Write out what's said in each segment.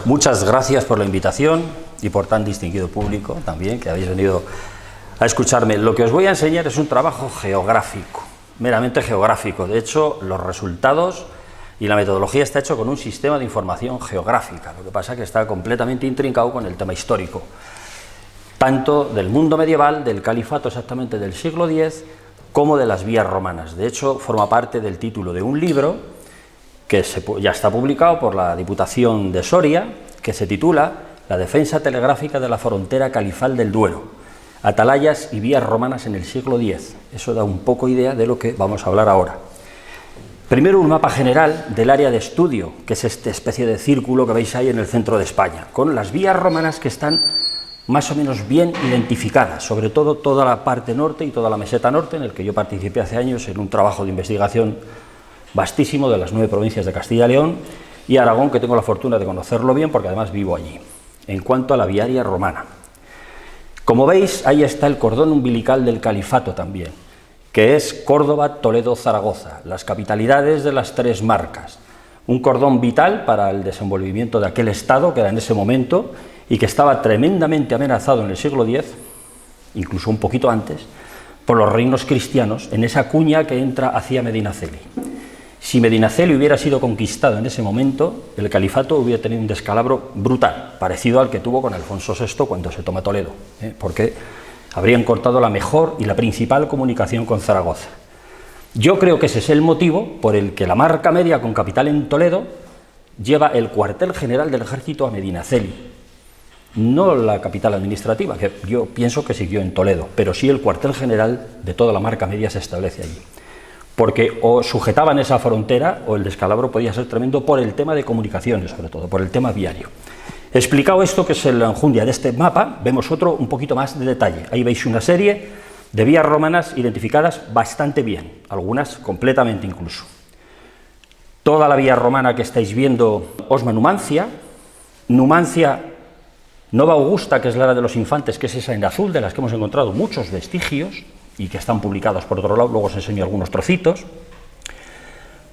Muchas gracias por la invitación y por tan distinguido público también que habéis venido a escucharme. Lo que os voy a enseñar es un trabajo geográfico, meramente geográfico. De hecho, los resultados y la metodología está hecho con un sistema de información geográfica. Lo que pasa es que está completamente intrincado con el tema histórico, tanto del mundo medieval, del califato exactamente del siglo X, como de las vías romanas. De hecho, forma parte del título de un libro que ya está publicado por la Diputación de Soria, que se titula La defensa telegráfica de la frontera califal del Duero, atalayas y vías romanas en el siglo X. Eso da un poco idea de lo que vamos a hablar ahora. Primero, un mapa general del área de estudio, que es esta especie de círculo que veis ahí en el centro de España, con las vías romanas que están más o menos bien identificadas, sobre todo toda la parte norte y toda la meseta norte, en el que yo participé hace años en un trabajo de investigación vastísimo de las 9 provincias de Castilla y León y Aragón, que tengo la fortuna de conocerlo bien porque además vivo allí. En cuanto a la viaria romana, como veis, ahí está el cordón umbilical del califato también, que es Córdoba, Toledo, Zaragoza, las capitalidades de las 3 marcas. Un cordón vital para el desenvolvimiento de aquel estado que era en ese momento y que estaba tremendamente amenazado en el siglo X, incluso un poquito antes, por los reinos cristianos, en esa cuña que entra hacia Medinaceli. Si Medinaceli hubiera sido conquistado en ese momento, el califato hubiera tenido un descalabro brutal, parecido al que tuvo con Alfonso VI cuando se toma Toledo, porque habrían cortado la mejor y la principal comunicación con Zaragoza. Yo creo que ese es el motivo por el que la marca media con capital en Toledo lleva el cuartel general del ejército a Medinaceli, no la capital administrativa, que yo pienso que siguió en Toledo, pero sí el cuartel general de toda la marca media se establece allí, porque o sujetaban esa frontera o el descalabro podía ser tremendo por el tema de comunicaciones, sobre todo, por el tema viario. Explicado esto, que es la enjundia de este mapa, vemos otro un poquito más de detalle. Ahí veis una serie de vías romanas identificadas bastante bien, algunas completamente incluso. Toda la vía romana que estáis viendo, Osma Numancia, Numancia Nova Augusta, que es la era de los infantes, que es esa en azul, de las que hemos encontrado muchos vestigios y que están publicados por otro lado, luego os enseño algunos trocitos.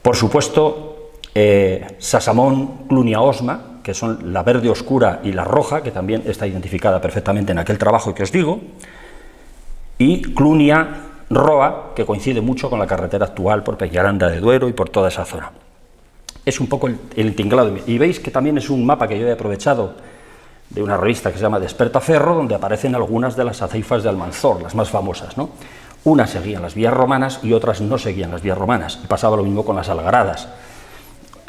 Por supuesto, Sasamón, Clunia Osma, que son la verde oscura y la roja, que también está identificada perfectamente en aquel trabajo que os digo, y Clunia Roa, que coincide mucho con la carretera actual por Peñaranda de Duero y por toda esa zona. Es un poco el tinglado, y veis que también es un mapa que yo he aprovechado de una revista que se llama Despertaferro, donde aparecen algunas de las aceifas de Almanzor, las más famosas, ¿no? Unas seguían las vías romanas y otras no seguían las vías romanas, y pasaba lo mismo con las algaradas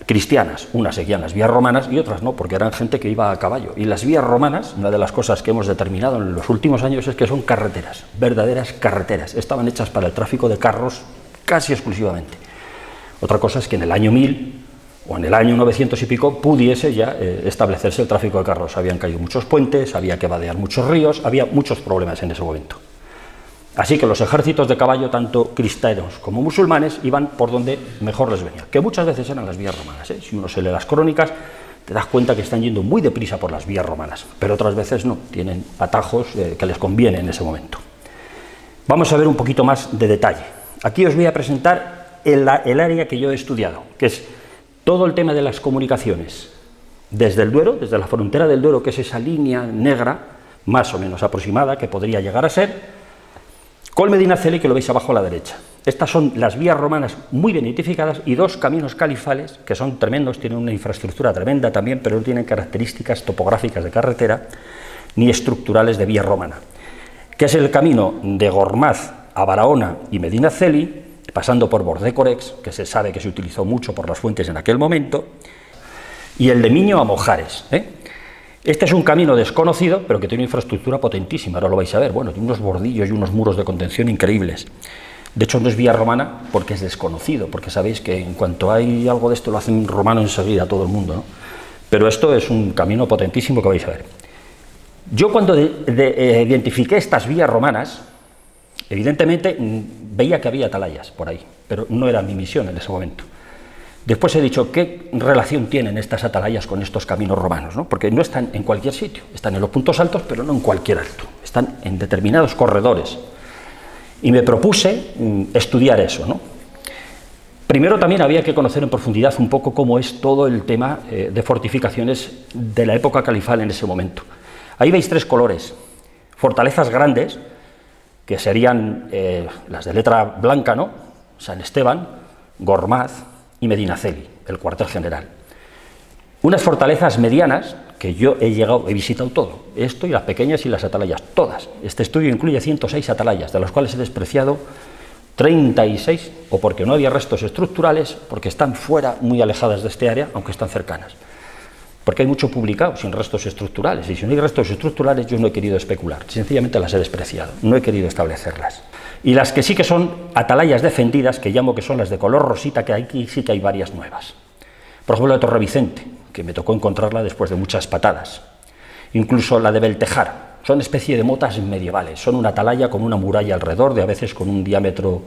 cristianas, unas seguían las vías romanas y otras no, porque eran gente que iba a caballo. Y las vías romanas, una de las cosas que hemos determinado en los últimos años es que son carreteras, verdaderas carreteras, estaban hechas para el tráfico de carros casi exclusivamente. Otra cosa es que en el año 1000 o en el año 900 y pico pudiese ya establecerse el tráfico de carros. Habían caído muchos puentes, había que vadear muchos ríos, había muchos problemas en ese momento. Así que los ejércitos de caballo, tanto cristianos como musulmanes, iban por donde mejor les venía, que muchas veces eran las vías romanas. Si uno se lee las crónicas, te das cuenta que están yendo muy deprisa por las vías romanas, pero otras veces no, tienen atajos que les conviene en ese momento. Vamos a ver un poquito más de detalle. Aquí os voy a presentar el área que yo he estudiado, que es todo el tema de las comunicaciones, desde el Duero, desde la frontera del Duero, que es esa línea negra, más o menos aproximada, que podría llegar a ser, con Medinaceli, que lo veis abajo a la derecha. Estas son las vías romanas muy bien identificadas y 2 caminos califales, que son tremendos, tienen una infraestructura tremenda también, pero no tienen características topográficas de carretera, ni estructurales de vía romana, que es el camino de Gormaz a Barahona y Medinaceli, pasando por Bordecorex, que se sabe que se utilizó mucho por las fuentes en aquel momento, y el de Miño a Mojares. Este es un camino desconocido, pero que tiene una infraestructura potentísima, ahora lo vais a ver. Bueno, tiene unos bordillos y unos muros de contención increíbles. De hecho, no es vía romana porque es desconocido, porque sabéis que en cuanto hay algo de esto lo hacen romano enseguida todo el mundo, ¿no? Pero esto es un camino potentísimo que vais a ver. Yo cuando identifiqué estas vías romanas, evidentemente veía que había atalayas por ahí, pero no era mi misión en ese momento. Después he dicho, ¿qué relación tienen estas atalayas con estos caminos romanos, ¿no? Porque no están en cualquier sitio, están en los puntos altos, pero no en cualquier alto, están en determinados corredores. Y me propuse estudiar eso, ¿no? Primero también había que conocer en profundidad un poco cómo es todo el tema de fortificaciones de la época califal en ese momento. Ahí veis tres colores: fortalezas grandes, que serían las de letra blanca, ¿no? San Esteban, Gormaz y Medinaceli, el cuartel general. Unas fortalezas medianas, que yo he visitado todo, esto y las pequeñas y las atalayas, todas. Este estudio incluye 106 atalayas, de las cuales he despreciado 36, o porque no había restos estructurales, porque están fuera, muy alejadas de este área, aunque están cercanas. Porque hay mucho publicado sin restos estructurales, y si no hay restos estructurales yo no he querido especular, sencillamente las he despreciado, no he querido establecerlas. Y las que sí que son atalayas defendidas, que llamo que son las de color rosita, que aquí sí que hay varias nuevas. Por ejemplo, la de Torre Vicente, que me tocó encontrarla después de muchas patadas. Incluso la de Beltejar, son especie de motas medievales, son una atalaya con una muralla alrededor, de a veces con un diámetro,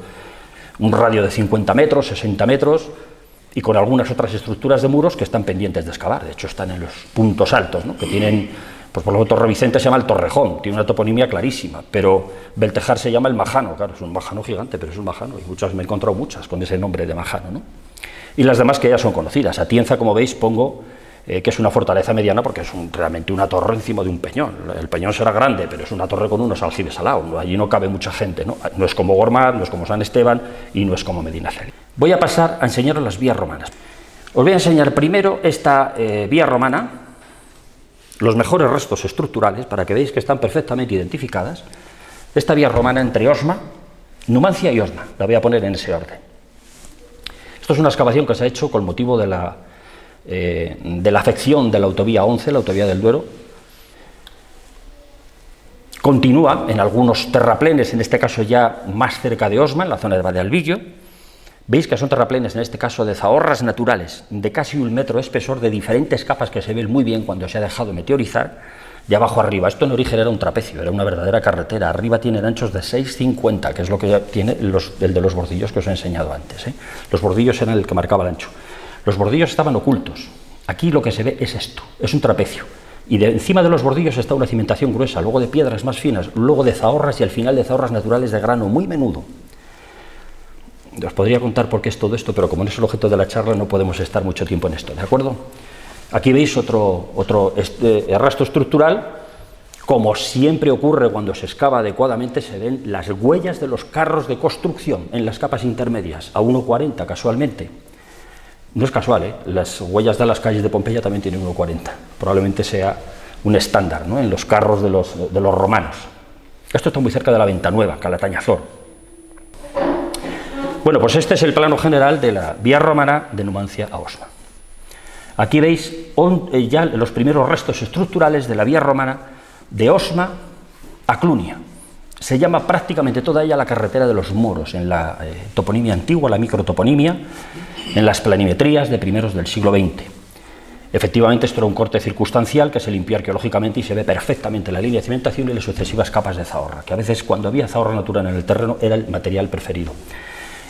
un radio de 50 metros, 60 metros, y con algunas otras estructuras de muros que están pendientes de excavar. De hecho, están en los puntos altos, ¿no? Que tienen, pues por ejemplo, Torre Vicente se llama el Torrejón, tiene una toponimia clarísima, pero Beltejar se llama el Majano, claro, es un majano gigante, pero es un majano, y muchas, me he encontrado muchas con ese nombre de majano, ¿no? Y las demás que ya son conocidas. Atienza, como veis, pongo que es una fortaleza mediana porque es realmente una torre encima de un peñón. El peñón será grande, pero es una torre con unos aljibes al lado, ¿no? Allí no cabe mucha gente, ¿no? No es como Gormaz, no es como San Esteban y no es como Medinaceli. Voy a pasar a enseñaros las vías romanas. Os voy a enseñar primero esta vía romana, los mejores restos estructurales, para que veáis que están perfectamente identificadas. Esta vía romana entre Osma, Numancia y Osma, la voy a poner en ese orden. Esto es una excavación que se ha hecho con motivo de la afección de la autovía 11, la autovía del Duero. Continúa en algunos terraplenes, en este caso ya más cerca de Osma, en la zona de Valdealbillo. Veis que son terraplenes, en este caso de zahorras naturales, de casi 1 metro de espesor, de diferentes capas que se ven muy bien cuando se ha dejado meteorizar, de abajo arriba. Esto en origen era un trapecio, era una verdadera carretera. Arriba tienen anchos de 6,50, que es lo que ya tiene el de los bordillos que os he enseñado antes, ¿eh? Los bordillos eran el que marcaba el ancho. Los bordillos estaban ocultos. Aquí lo que se ve es esto, es un trapecio. Y encima de los bordillos está una cimentación gruesa, luego de piedras más finas, luego de zahorras y al final de zahorras naturales de grano muy menudo. Os podría contar por qué es todo esto, pero como no es el objeto de la charla no podemos estar mucho tiempo en esto, ¿de acuerdo? Aquí veis otro rastro estructural. Como siempre ocurre cuando se excava adecuadamente, se ven las huellas de los carros de construcción en las capas intermedias, a 1,40 casualmente. No es casual, ¿eh? Las huellas de las calles de Pompeya también tienen 1,40. Probablemente sea un estándar, ¿no?, en los carros de los romanos. Esto está muy cerca de la Venta Nueva, Calatañazor. Bueno, pues este es el plano general de la vía romana de Numancia a Osma. Aquí veis ya los primeros restos estructurales de la vía romana de Osma a Clunia. Se llama prácticamente toda ella la carretera de los moros, en la toponimia antigua, la microtoponimia, en las planimetrías de primeros del siglo XX. Efectivamente, esto era un corte circunstancial que se limpió arqueológicamente y se ve perfectamente la línea de cimentación y las sucesivas capas de zahorra, que a veces cuando había zahorra natural en el terreno era el material preferido.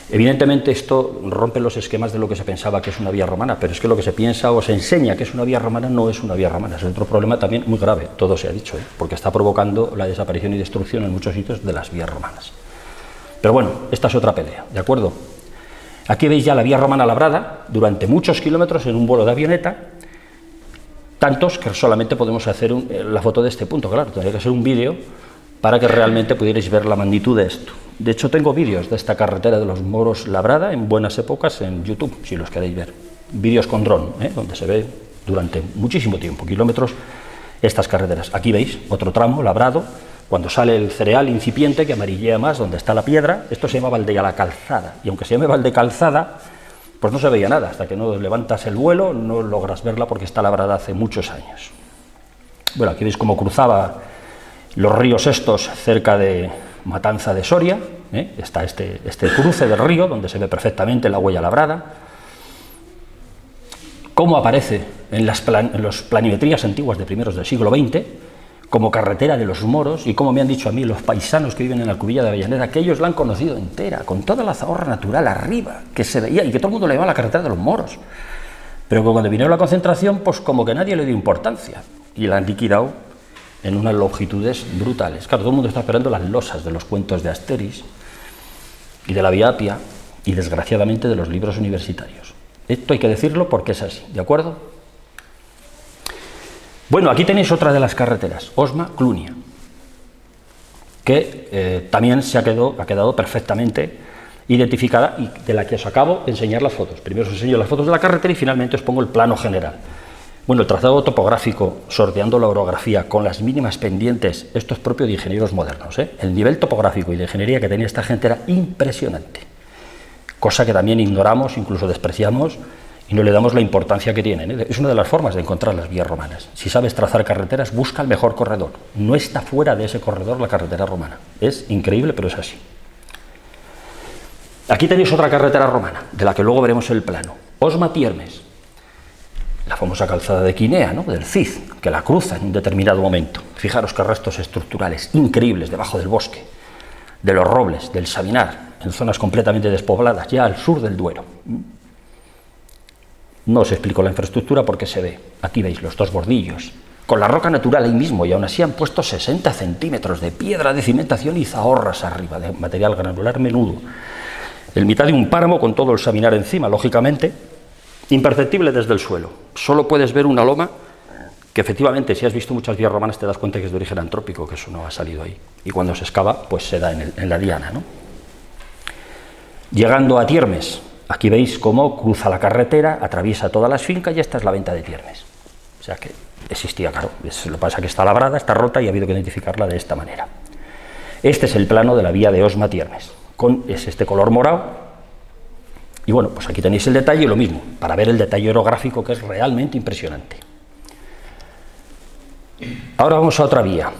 Evidentemente esto rompe los esquemas de lo que se pensaba que es una vía romana, pero es que lo que se piensa o se enseña que es una vía romana no es una vía romana. Es otro problema también muy grave, todo se ha dicho, porque está provocando la desaparición y destrucción en muchos sitios de las vías romanas. Pero bueno, esta es otra pelea, ¿de acuerdo? Aquí veis ya la vía romana labrada durante muchos kilómetros en un vuelo de avioneta, tantos que solamente podemos hacer la foto de este punto. Claro, tendría que ser un vídeo para que realmente pudierais ver la magnitud de esto. De hecho, tengo vídeos de esta carretera de los moros labrada en buenas épocas en YouTube, si los queréis ver. Vídeos con dron, donde se ve durante muchísimo tiempo, kilómetros, estas carreteras. Aquí veis otro tramo labrado, cuando sale el cereal incipiente que amarillea más, donde está la piedra. Esto se llama Valde la Calzada, y aunque se llame Valde Calzada, pues no se veía nada. Hasta que no levantas el vuelo, no logras verla porque está labrada hace muchos años. Bueno, aquí veis cómo cruzaba los ríos estos cerca de Matanza de Soria, está este cruce del río donde se ve perfectamente la huella labrada, cómo aparece en las planimetrías antiguas de primeros del siglo XX como carretera de los moros, y como me han dicho a mí los paisanos que viven en la Alcubilla de Avellaneda, que ellos la han conocido entera, con toda la zahorra natural arriba, que se veía y que todo el mundo le llamaba la carretera de los moros, pero que cuando vinieron a la concentración, pues como que nadie le dio importancia y la han liquidado en unas longitudes brutales. Claro, todo el mundo está esperando las losas de los cuentos de Asterix y de la Vía Apia, y desgraciadamente de los libros universitarios. Esto hay que decirlo porque es así, ¿de acuerdo? Bueno, aquí tenéis otra de las carreteras, Osma-Clunia, que también ha quedado perfectamente identificada y de la que os acabo de enseñar las fotos. Primero os enseño las fotos de la carretera y finalmente os pongo el plano general. Bueno, el trazado topográfico, sorteando la orografía con las mínimas pendientes, esto es propio de ingenieros modernos, ¿eh? El nivel topográfico y de ingeniería que tenía esta gente era impresionante, cosa que también ignoramos, incluso despreciamos y no le damos la importancia que tienen, ¿eh? Es una de las formas de encontrar las vías romanas. Si sabes trazar carreteras, busca el mejor corredor. No está fuera de ese corredor la carretera romana. Es increíble, pero es así. Aquí tenéis otra carretera romana, de la que luego veremos el plano. Osma-Tiermes, la famosa calzada de Quinea, ¿no?, del Cid, que la cruza en un determinado momento. Fijaros qué restos estructurales increíbles debajo del bosque, de los robles, del Sabinar, en zonas completamente despobladas, ya al sur del Duero. No os explico la infraestructura porque se ve. Aquí veis los dos bordillos, con la roca natural ahí mismo, y aún así han puesto 60 centímetros de piedra de cimentación y zahorras arriba, de material granular menudo. En mitad de un páramo con todo el Sabinar encima, lógicamente, imperceptible desde el suelo. Solo puedes ver una loma que efectivamente, si has visto muchas vías romanas, te das cuenta que es de origen antrópico, que eso no ha salido ahí. Y cuando se excava, pues se da en la diana, ¿no? Llegando a Tiermes, aquí veis cómo cruza la carretera, atraviesa todas las fincas y esta es la venta de Tiermes. O sea que existía, claro. Lo que pasa es que está labrada, está rota y ha habido que identificarla de esta manera. Este es el plano de la vía de Osma-Tiermes. Es este color morado. Y bueno, pues aquí tenéis el detalle y lo mismo, para ver el detalle orográfico que es realmente impresionante. Ahora vamos a otra vía,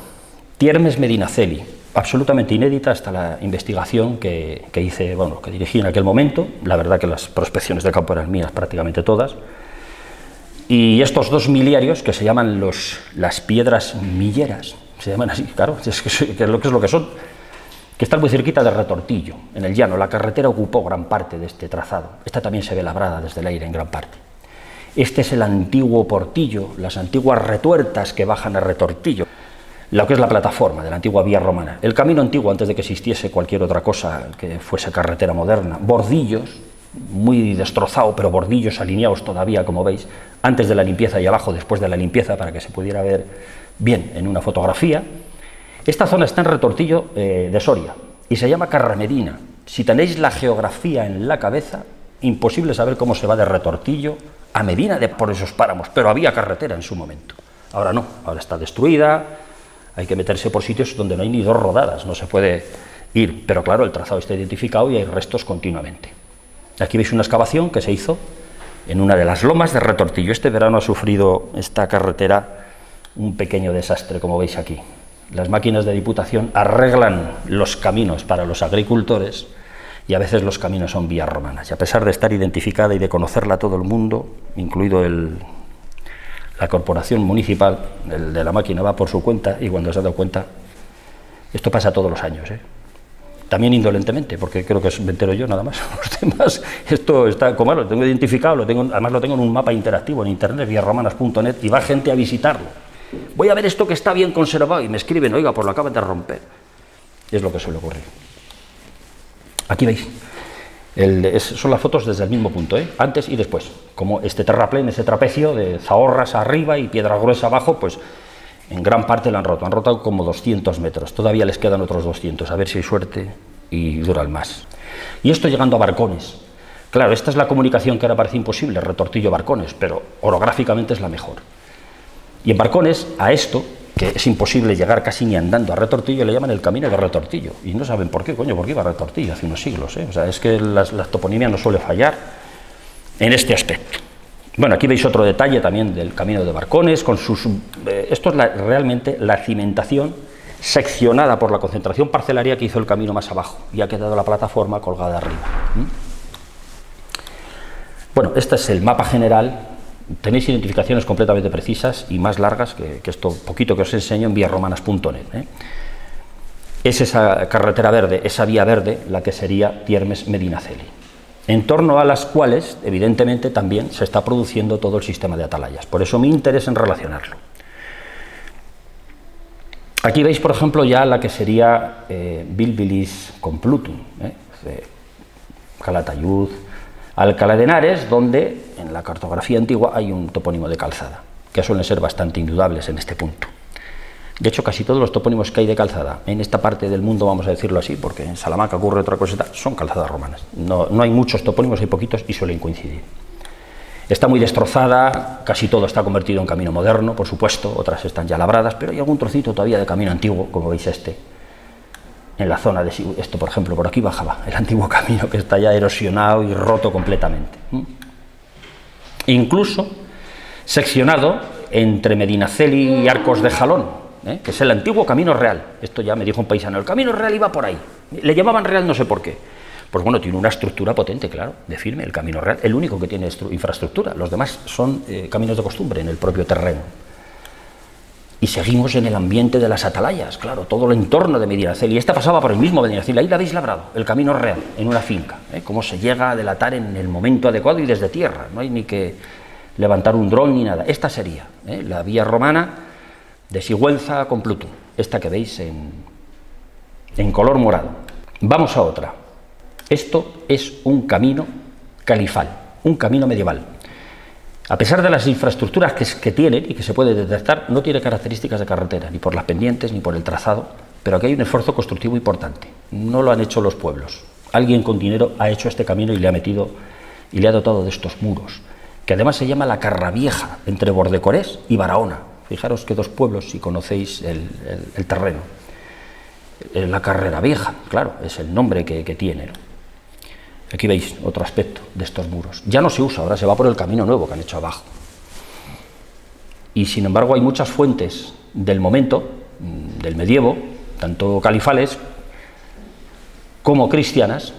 Tiermes-Medinaceli, absolutamente inédita hasta la investigación que hice, bueno, que dirigí en aquel momento. La verdad que las prospecciones de campo eran mías prácticamente todas. Y estos dos miliarios, que se llaman las piedras milleras, se llaman así, claro, es lo que son, que están muy cerquita de Retortillo, en el llano. La carretera ocupó gran parte de este trazado. Esta también se ve labrada desde el aire en gran parte. Este es el antiguo Portillo, las antiguas retuertas que bajan a Retortillo, lo que es la plataforma de la antigua vía romana. El camino antiguo, antes de que existiese cualquier otra cosa que fuese carretera moderna. Bordillos, muy destrozado, pero bordillos alineados todavía, como veis, antes de la limpieza y abajo después de la limpieza, para que se pudiera ver bien en una fotografía. Esta zona está en Retortillo de Soria y se llama Carramedina. Si tenéis la geografía en la cabeza, imposible saber cómo se va de Retortillo a Medina por esos páramos, pero había carretera en su momento. Ahora no, ahora está destruida, hay que meterse por sitios donde no hay ni dos rodadas, no se puede ir, pero claro, el trazado está identificado y hay restos continuamente. Aquí veis una excavación que se hizo en una de las lomas de Retortillo. Este verano ha sufrido esta carretera un pequeño desastre, como veis aquí. Las máquinas de Diputación arreglan los caminos para los agricultores y a veces los caminos son vías romanas. Y a pesar de estar identificada y de conocerla todo el mundo, incluido la corporación municipal, el de la máquina va por su cuenta y cuando se ha dado cuenta, esto pasa todos los años, ¿eh? También indolentemente, porque creo que me entero yo nada más. Los demás, esto está, como lo tengo identificado, además lo tengo en un mapa interactivo en internet, viasromanas.net, y va gente a visitarlo. Voy a ver esto que está bien conservado y me escriben, oiga, pues lo acaban de romper. Es lo que suele ocurrir. Aquí veis, son las fotos desde el mismo punto, ¿eh? Antes y después. Como este terraplén, ese trapecio de zahorras arriba y piedra gruesa abajo, pues en gran parte lo han roto como 200 metros. Todavía les quedan otros 200, a ver si hay suerte y duran más. Y esto llegando a Barcones. Claro, esta es la comunicación que ahora parece imposible, Retortillo-Barcones, pero orográficamente es la mejor. Y en Barcones, a esto, que es imposible llegar casi ni andando a Retortillo, le llaman el camino de Retortillo. Y no saben por qué, coño, por qué iba a Retortillo hace unos siglos, ¿eh? O sea, es que la toponimia no suele fallar en este aspecto. Bueno, aquí veis otro detalle también del camino de Barcones, con sus... esto es realmente la cimentación seccionada por la concentración parcelaria que hizo el camino más abajo, y ha quedado la plataforma colgada arriba. Bueno, este es el mapa general. Tenéis identificaciones completamente precisas y más largas que esto poquito que os enseño en viasromanas.net, ¿eh? Es esa carretera verde, esa vía verde, la que sería Tiermes-Medinaceli, en torno a las cuales, evidentemente, también se está produciendo todo el sistema de atalayas. Por eso mi interés en relacionarlo. Aquí veis, por ejemplo, ya la que sería Bilbilis con Plutum, ¿eh? Calatayud, Alcalá de Henares, donde en la cartografía antigua hay un topónimo de Calzada, que suelen ser bastante indudables en este punto. De hecho, casi todos los topónimos que hay de Calzada en esta parte del mundo, vamos a decirlo así, porque en Salamanca ocurre otra cosita, son calzadas romanas. No hay muchos topónimos, hay poquitos y suelen coincidir. Está muy destrozada, casi todo está convertido en camino moderno, por supuesto, otras están ya labradas, pero hay algún trocito todavía de camino antiguo, como veis en la zona de esto, por ejemplo, por aquí bajaba el antiguo camino, que está ya erosionado y roto completamente. Incluso seccionado entre Medinaceli y Arcos de Jalón, que es el antiguo camino real. Esto ya me dijo un paisano, el camino real iba por ahí. Le llamaban real no sé por qué. Pues bueno, tiene una estructura potente, claro, de firme, el camino real, el único que tiene infraestructura. Los demás son caminos de costumbre en el propio terreno. Y seguimos en el ambiente de las atalayas, claro, todo el entorno de Medinaceli. Esta pasaba por el mismo Medinaceli, ahí la habéis labrado, el camino real, en una finca. Cómo se llega a delatar en el momento adecuado y desde tierra, no hay ni que levantar un dron ni nada. Esta sería la vía romana de Sigüenza a Complutum, esta que veis en color morado. Vamos a otra. Esto es un camino califal, un camino medieval. A pesar de las infraestructuras que tiene y que se puede detectar, no tiene características de carretera, ni por las pendientes ni por el trazado, pero aquí hay un esfuerzo constructivo importante. No lo han hecho los pueblos. Alguien con dinero ha hecho este camino y le ha metido y le ha dotado de estos muros, que además se llama la Carravieja, entre Bordecorés y Barahona. Fijaros que dos pueblos, si conocéis el terreno. La Carrera Vieja, claro, es el nombre que tiene, ¿no? Aquí veis otro aspecto de estos muros. Ya no se usa, ahora se va por el camino nuevo que han hecho abajo. Y sin embargo hay muchas fuentes del momento, del medievo, tanto califales como cristianas,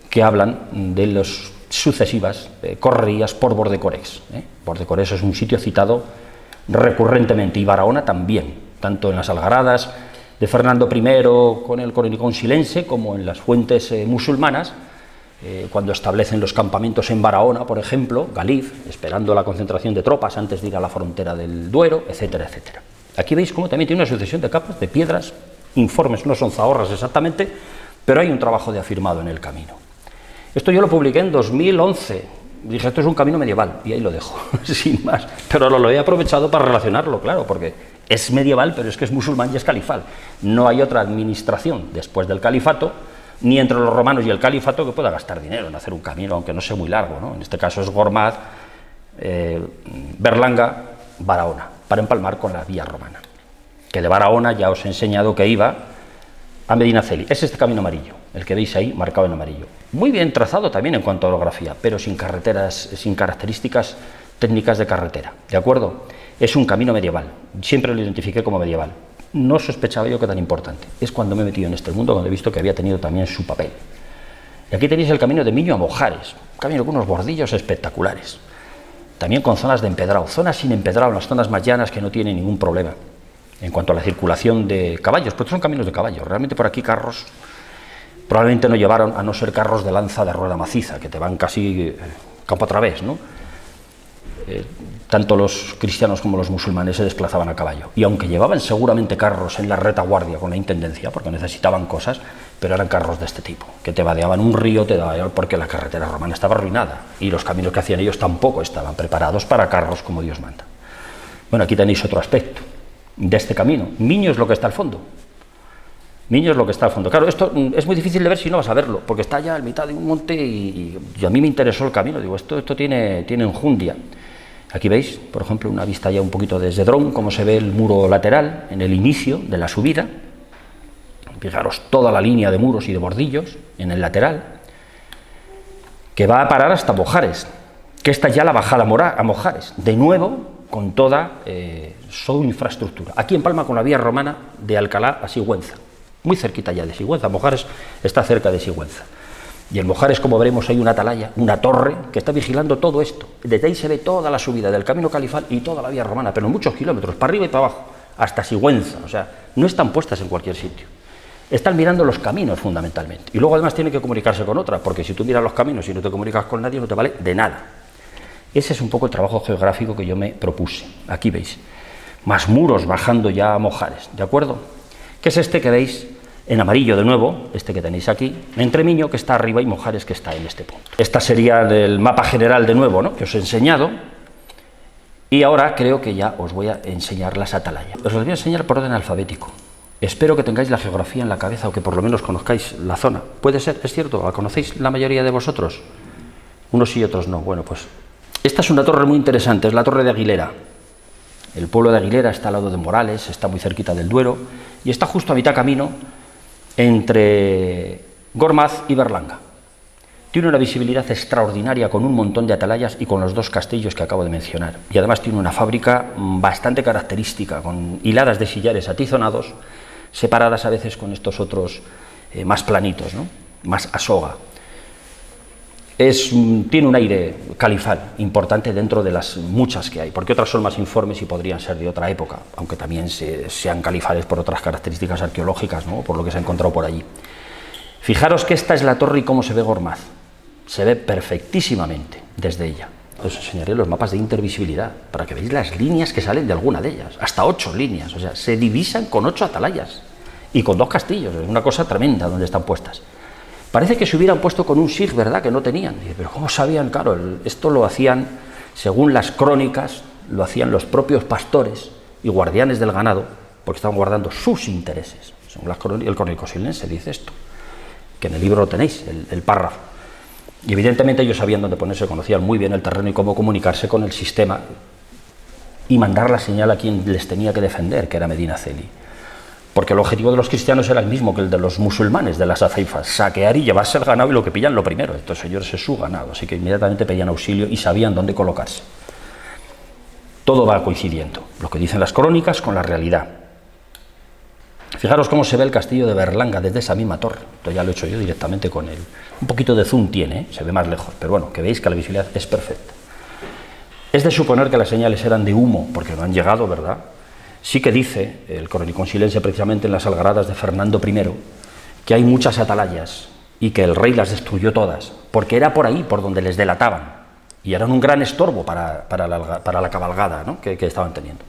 que hablan de las sucesivas correrías por Bordecorés. Bordecorés es un sitio citado recurrentemente, y Barahona también, tanto en las algaradas de Fernando I con el Cronicón silense, como en las fuentes musulmanas, cuando establecen los campamentos en Barahona, por ejemplo, Galif, esperando la concentración de tropas antes de ir a la frontera del Duero, etcétera, etcétera. Aquí veis cómo también tiene una sucesión de capas, de piedras, informes, no son zahorras exactamente, pero hay un trabajo de afirmado en el camino. Esto yo lo publiqué en 2011, dije, esto es un camino medieval, y ahí lo dejo, sin más, pero lo he aprovechado para relacionarlo, claro, porque es medieval, pero es que es musulmán y es califal. No hay otra administración después del califato, ni entre los romanos y el califato, que pueda gastar dinero en hacer un camino, aunque no sea muy largo, ¿no? En este caso es Gormaz, Berlanga, Barahona, para empalmar con la vía romana, que de Barahona ya os he enseñado que iba a Medinaceli. Es este camino amarillo, el que veis ahí marcado en amarillo. Muy bien trazado también en cuanto a orografía, pero sin carreteras, sin características técnicas de carretera, ¿de acuerdo? Es un camino medieval, siempre lo identifiqué como medieval. No sospechaba yo que tan importante. Es cuando me he metido en este mundo, cuando he visto que había tenido también su papel. Y aquí tenéis el camino de Miño a Mojares, un camino con unos bordillos espectaculares. También con zonas de empedrado, zonas sin empedrado, en las zonas más llanas que no tienen ningún problema. En cuanto a la circulación de caballos, pues son caminos de caballos. Realmente por aquí carros probablemente no llevaron, a no ser carros de lanza de rueda maciza, que te van casi campo a través, ¿no? Tanto los cristianos como los musulmanes se desplazaban a caballo. Y aunque llevaban seguramente carros en la retaguardia con la intendencia, porque necesitaban cosas, pero eran carros de este tipo, que te vadeaban un río, te daban porque la carretera romana estaba arruinada, y los caminos que hacían ellos tampoco estaban preparados para carros como Dios manda. Bueno, aquí tenéis otro aspecto de este camino. Miño es lo que está al fondo. Miño es lo que está al fondo. Claro, esto es muy difícil de ver si no vas a verlo, porque está ya en mitad de un monte y a mí me interesó el camino. Digo, esto tiene enjundia. Aquí veis, por ejemplo, una vista ya un poquito desde dron, cómo se ve el muro lateral en el inicio de la subida. Fijaros toda la línea de muros y de bordillos en el lateral, que va a parar hasta Mojares, que esta ya la bajada a Mojares, de nuevo con toda su infraestructura. Aquí en Palma con la vía romana de Alcalá a Sigüenza, muy cerquita ya de Sigüenza. Mojares está cerca de Sigüenza. Y en Mojares, como veremos, hay una atalaya, una torre, que está vigilando todo esto. Desde ahí se ve toda la subida del camino califal y toda la vía romana, pero muchos kilómetros, para arriba y para abajo, hasta Sigüenza. O sea, no están puestas en cualquier sitio. Están mirando los caminos, fundamentalmente. Y luego, además, tienen que comunicarse con otras, porque si tú miras los caminos y no te comunicas con nadie, no te vale de nada. Ese es un poco el trabajo geográfico que yo me propuse. Aquí veis, más muros bajando ya a Mojares, ¿de acuerdo? Que es este que veis en amarillo de nuevo, este que tenéis aquí, Entremiño, que está arriba, y Mojares, que está en este punto. Esta sería el mapa general de nuevo, ¿no?, que os he enseñado, y ahora creo que ya os voy a enseñar las atalayas. Os las voy a enseñar por orden alfabético. Espero que tengáis la geografía en la cabeza o que por lo menos conozcáis la zona. ¿Puede ser? ¿Es cierto? ¿La conocéis la mayoría de vosotros? Unos sí y otros no. Bueno, pues esta es una torre muy interesante, es la Torre de Aguilera. El pueblo de Aguilera está al lado de Morales, está muy cerquita del Duero y está justo a mitad camino entre Gormaz y Berlanga. Tiene una visibilidad extraordinaria con un montón de atalayas y con los dos castillos que acabo de mencionar. Y además tiene una fábrica bastante característica, con hiladas de sillares atizonados, separadas a veces con estos otros más planitos, ¿no?, más a soga. Tiene un aire califal importante dentro de las muchas que hay, porque otras son más informes y podrían ser de otra época, aunque también sean califales por otras características arqueológicas, ¿no?, por lo que se ha encontrado por allí. Fijaros que esta es la torre y cómo se ve Gormaz. Se ve perfectísimamente desde ella. Os enseñaré los mapas de intervisibilidad para que veáis las líneas que salen de alguna de ellas, hasta 8 líneas, o sea, se divisan con 8 atalayas y con 2 castillos, es una cosa tremenda donde están puestas. Parece que se hubieran puesto con un sig, ¿verdad?, que no tenían. Pero ¿cómo sabían? Claro, esto lo hacían, según las crónicas, lo hacían los propios pastores y guardianes del ganado, porque estaban guardando sus intereses. Según el Crónico Sillense dice esto, que en el libro lo tenéis, el párrafo. Y evidentemente ellos sabían dónde ponerse, conocían muy bien el terreno y cómo comunicarse con el sistema y mandar la señal a quien les tenía que defender, que era Medinaceli. Porque el objetivo de los cristianos era el mismo que el de los musulmanes, de las aceifas, saquear y llevarse el ganado, y lo que pillan lo primero. Estos señores es su ganado, así que inmediatamente pedían auxilio y sabían dónde colocarse. Todo va coincidiendo, lo que dicen las crónicas con la realidad. Fijaros cómo se ve el castillo de Berlanga desde esa misma torre. Esto ya lo he hecho yo directamente con él. Un poquito de zoom tiene, se ve más lejos, pero bueno, que veis que la visibilidad es perfecta. Es de suponer que las señales eran de humo, porque no han llegado, ¿verdad? Sí que dice el Crónico Sillense, precisamente en las algaradas de Fernando I, que hay muchas atalayas y que el rey las destruyó todas, porque era por ahí por donde les delataban, y eran un gran estorbo para la cabalgada, ¿no?, que estaban teniendo.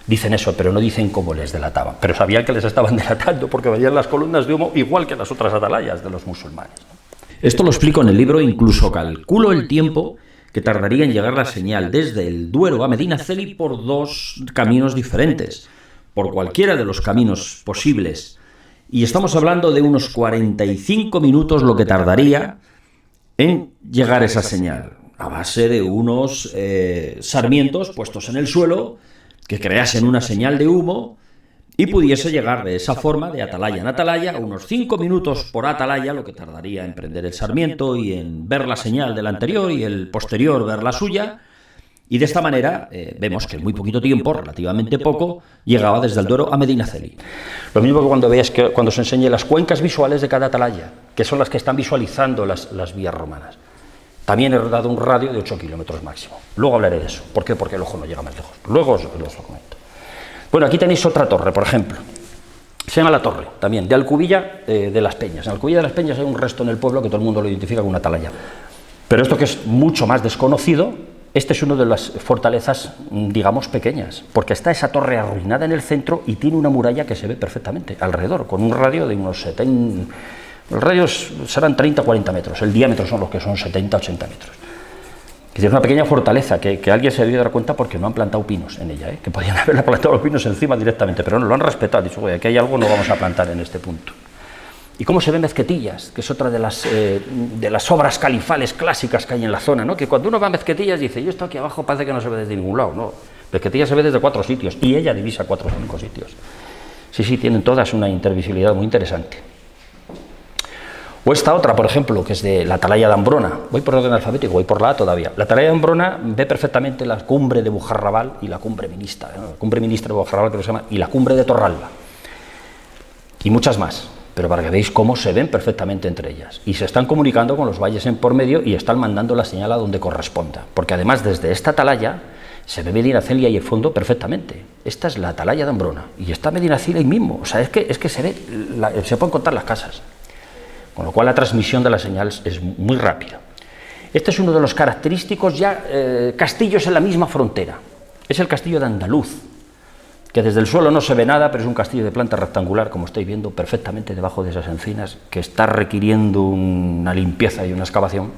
Dicen eso, pero no dicen cómo les delataban, pero sabían que les estaban delatando porque veían las columnas de humo igual que las otras atalayas de los musulmanes, ¿no? Esto lo explico en el libro, incluso calculo el tiempo que tardaría en llegar la señal desde el Duero a Medinaceli por 2 caminos diferentes, por cualquiera de los caminos posibles. Y estamos hablando de unos 45 minutos lo que tardaría en llegar esa señal, a base de unos sarmientos puestos en el suelo que creasen una señal de humo y pudiese llegar de esa forma, de atalaya en atalaya, unos 5 minutos por atalaya, lo que tardaría en prender el sarmiento y en ver la señal del anterior y el posterior ver la suya, y de esta manera vemos que en muy poquito tiempo, relativamente poco, llegaba desde el Duero a Medinaceli. Lo mismo que cuando veáis que cuando os enseñe las cuencas visuales de cada atalaya, que son las que están visualizando las vías romanas. También he dado un radio de 8 kilómetros máximo. Luego hablaré de eso. ¿Por qué? Porque el ojo no llega más lejos. Luego os lo comento. Bueno, aquí tenéis otra torre, por ejemplo. Se llama la Torre, también, de Alcubilla de las Peñas. En Alcubilla de las Peñas hay un resto en el pueblo que todo el mundo lo identifica como una atalaya. Pero esto, que es mucho más desconocido, este es una de las fortalezas, digamos, pequeñas, porque está esa torre arruinada en el centro y tiene una muralla que se ve perfectamente alrededor, con un radio de unos 70... Los radios serán 30-40 metros, el diámetro son los que son 70-80 metros. Es una pequeña fortaleza que alguien se debió dar cuenta porque no han plantado pinos en ella, que podían haberle plantado los pinos encima directamente, pero no, lo han respetado, dicho, oye, aquí hay algo, no vamos a plantar en este punto. Y cómo se ven Mezquetillas, que es otra de las obras califales clásicas que hay en la zona, ¿no?, que cuando uno va a Mezquetillas dice, yo estoy aquí abajo, parece que no se ve desde ningún lado, no, Mezquetillas se ve desde 4 sitios, y ella divisa 4 o 5 sitios. Sí, tienen todas una intervisibilidad muy interesante. O esta otra, por ejemplo, que es de la atalaya de Ambrona. Voy por orden alfabético, voy por la A todavía. La atalaya de Ambrona ve perfectamente la cumbre de Bujarrabal y la cumbre ministra, ¿no?, la cumbre ministra de Bujarrabal, que se llama, y la cumbre de Torralba. Y muchas más, pero para que veáis cómo se ven perfectamente entre ellas. Y se están comunicando con los valles en por medio y están mandando la señal a donde corresponda. Porque además, desde esta atalaya se ve Medinaceli y el fondo perfectamente. Esta es la atalaya de Ambrona y está Medinaceli ahí mismo. O sea, es que se ve, se pueden contar las casas. Con lo cual la transmisión de las señales es muy rápida. Este es uno de los característicos ya castillos en la misma frontera. Es el castillo de Andaluz, que desde el suelo no se ve nada, pero es un castillo de planta rectangular, como estáis viendo, perfectamente debajo de esas encinas, que está requiriendo una limpieza y una excavación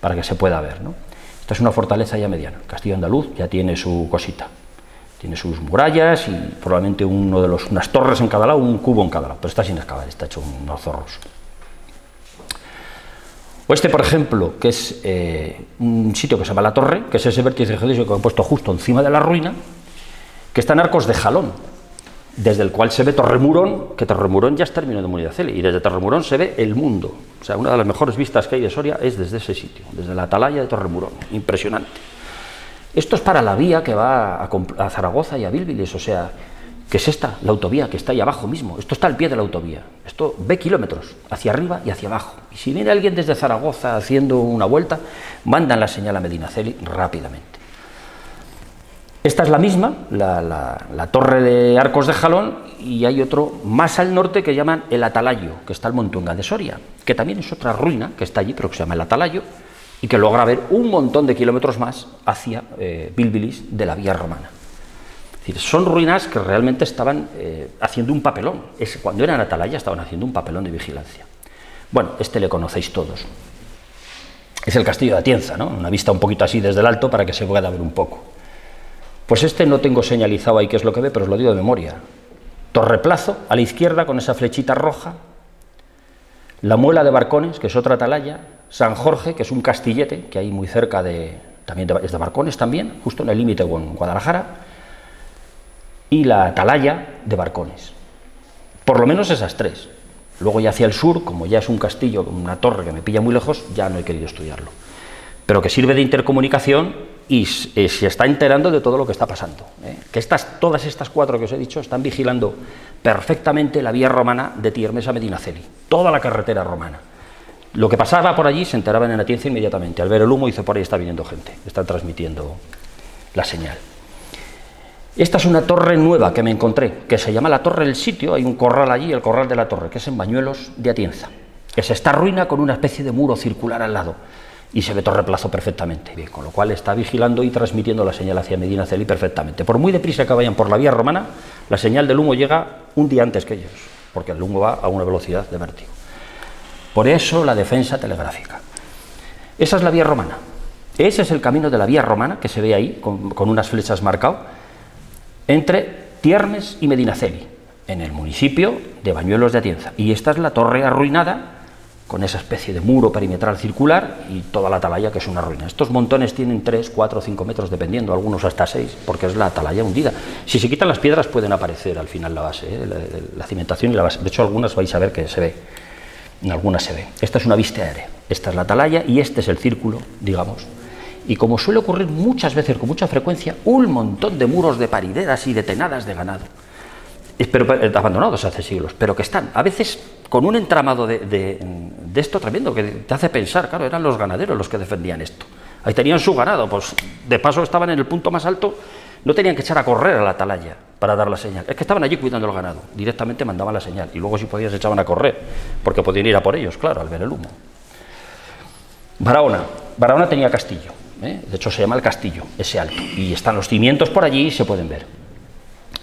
para que se pueda ver, ¿no? Esta es una fortaleza ya mediana. El castillo andaluz ya tiene su cosita, tiene sus murallas y probablemente unas torres en cada lado, un cubo en cada lado, pero está sin excavar, está hecho unos zorros. O este, por ejemplo, que es un sitio que se llama La Torre, que es ese vértice geodésico que he puesto justo encima de la ruina, que está en Arcos de Jalón, desde el cual se ve Torremurón, que Torremurón ya es término de Medinaceli, y desde Torremurón se ve el mundo. O sea, una de las mejores vistas que hay de Soria es desde ese sitio, desde la atalaya de Torremurón, impresionante. Esto es para la vía que va a Zaragoza y a Bílbilis, o sea, que es esta, la autovía, que está ahí abajo mismo. Esto está al pie de la autovía. Esto ve kilómetros, hacia arriba y hacia abajo. Y si viene alguien desde Zaragoza haciendo una vuelta, mandan la señal a Medinaceli rápidamente. Esta es la misma, la torre de Arcos de Jalón, y hay otro más al norte que llaman el Atalayo, que está al Montuenga de Soria, que también es otra ruina que está allí, pero que se llama el Atalayo, y que logra ver un montón de kilómetros más hacia Bílbilis de la vía romana. Es decir, son ruinas que realmente estaban haciendo un papelón. Cuando eran atalaya estaban haciendo un papelón de vigilancia. Bueno, este le conocéis todos. Es el castillo de Atienza, ¿no? Una vista un poquito así desde el alto para que se pueda ver un poco. Pues este no tengo señalizado ahí qué es lo que ve, pero os lo digo de memoria. Torreplazo, a la izquierda con esa flechita roja. La Muela de Barcones, que es otra atalaya. San Jorge, que es un castillete, que hay muy cerca es de Barcones también, justo en el límite con Guadalajara. Y la atalaya de Barcones. Por lo menos esas tres. Luego ya hacia el sur, como ya es un castillo, una torre que me pilla muy lejos, ya no he querido estudiarlo. Pero que sirve de intercomunicación y se está enterando de todo lo que está pasando. Que todas estas cuatro que os he dicho están vigilando perfectamente la vía romana de Tiermes a Medinaceli, toda la carretera romana. Lo que pasaba por allí se enteraban en Atienza inmediatamente. Al ver el humo, dice, por ahí está viniendo gente, están transmitiendo la señal. Esta es una torre nueva que me encontré, que se llama la Torre del Sitio. Hay un corral allí, el corral de la torre, que es en Bañuelos de Atienza, que es esta ruina con una especie de muro circular al lado, y se ve Torreplazo perfectamente, bien, con lo cual está vigilando y transmitiendo la señal hacia Medinaceli perfectamente. Por muy deprisa que vayan por la vía romana, la señal del humo llega un día antes que ellos, porque el humo va a una velocidad de vértigo. Por eso la defensa telegráfica. Esa es la vía romana. Ese es el camino de la vía romana, que se ve ahí, con unas flechas marcadas, entre Tiermes y Medinaceli, en el municipio de Bañuelos de Atienza. Y esta es la torre arruinada, con esa especie de muro perimetral circular y toda la atalaya, que es una ruina. Estos montones tienen 3, 4, 5 metros, dependiendo, algunos hasta 6, porque es la atalaya hundida. Si se quitan las piedras pueden aparecer al final la base, la cimentación y la base. De hecho, algunas vais a ver que se ve, en algunas se ve. Esta es una vista aérea, esta es la atalaya y este es el círculo, digamos. Y como suele ocurrir muchas veces, con mucha frecuencia, un montón de muros de parideras y de tenadas de ganado, pero abandonados hace siglos, pero que están a veces con un entramado de esto tremendo, que te hace pensar, claro, eran los ganaderos los que defendían esto. Ahí tenían su ganado, pues de paso estaban en el punto más alto, no tenían que echar a correr a la atalaya para dar la señal, es que estaban allí cuidando el ganado, directamente mandaban la señal, y luego si podían se echaban a correr, porque podían ir a por ellos, claro, al ver el humo. Barahona tenía castillo. De hecho se llama el castillo, ese alto, y están los cimientos por allí y se pueden ver.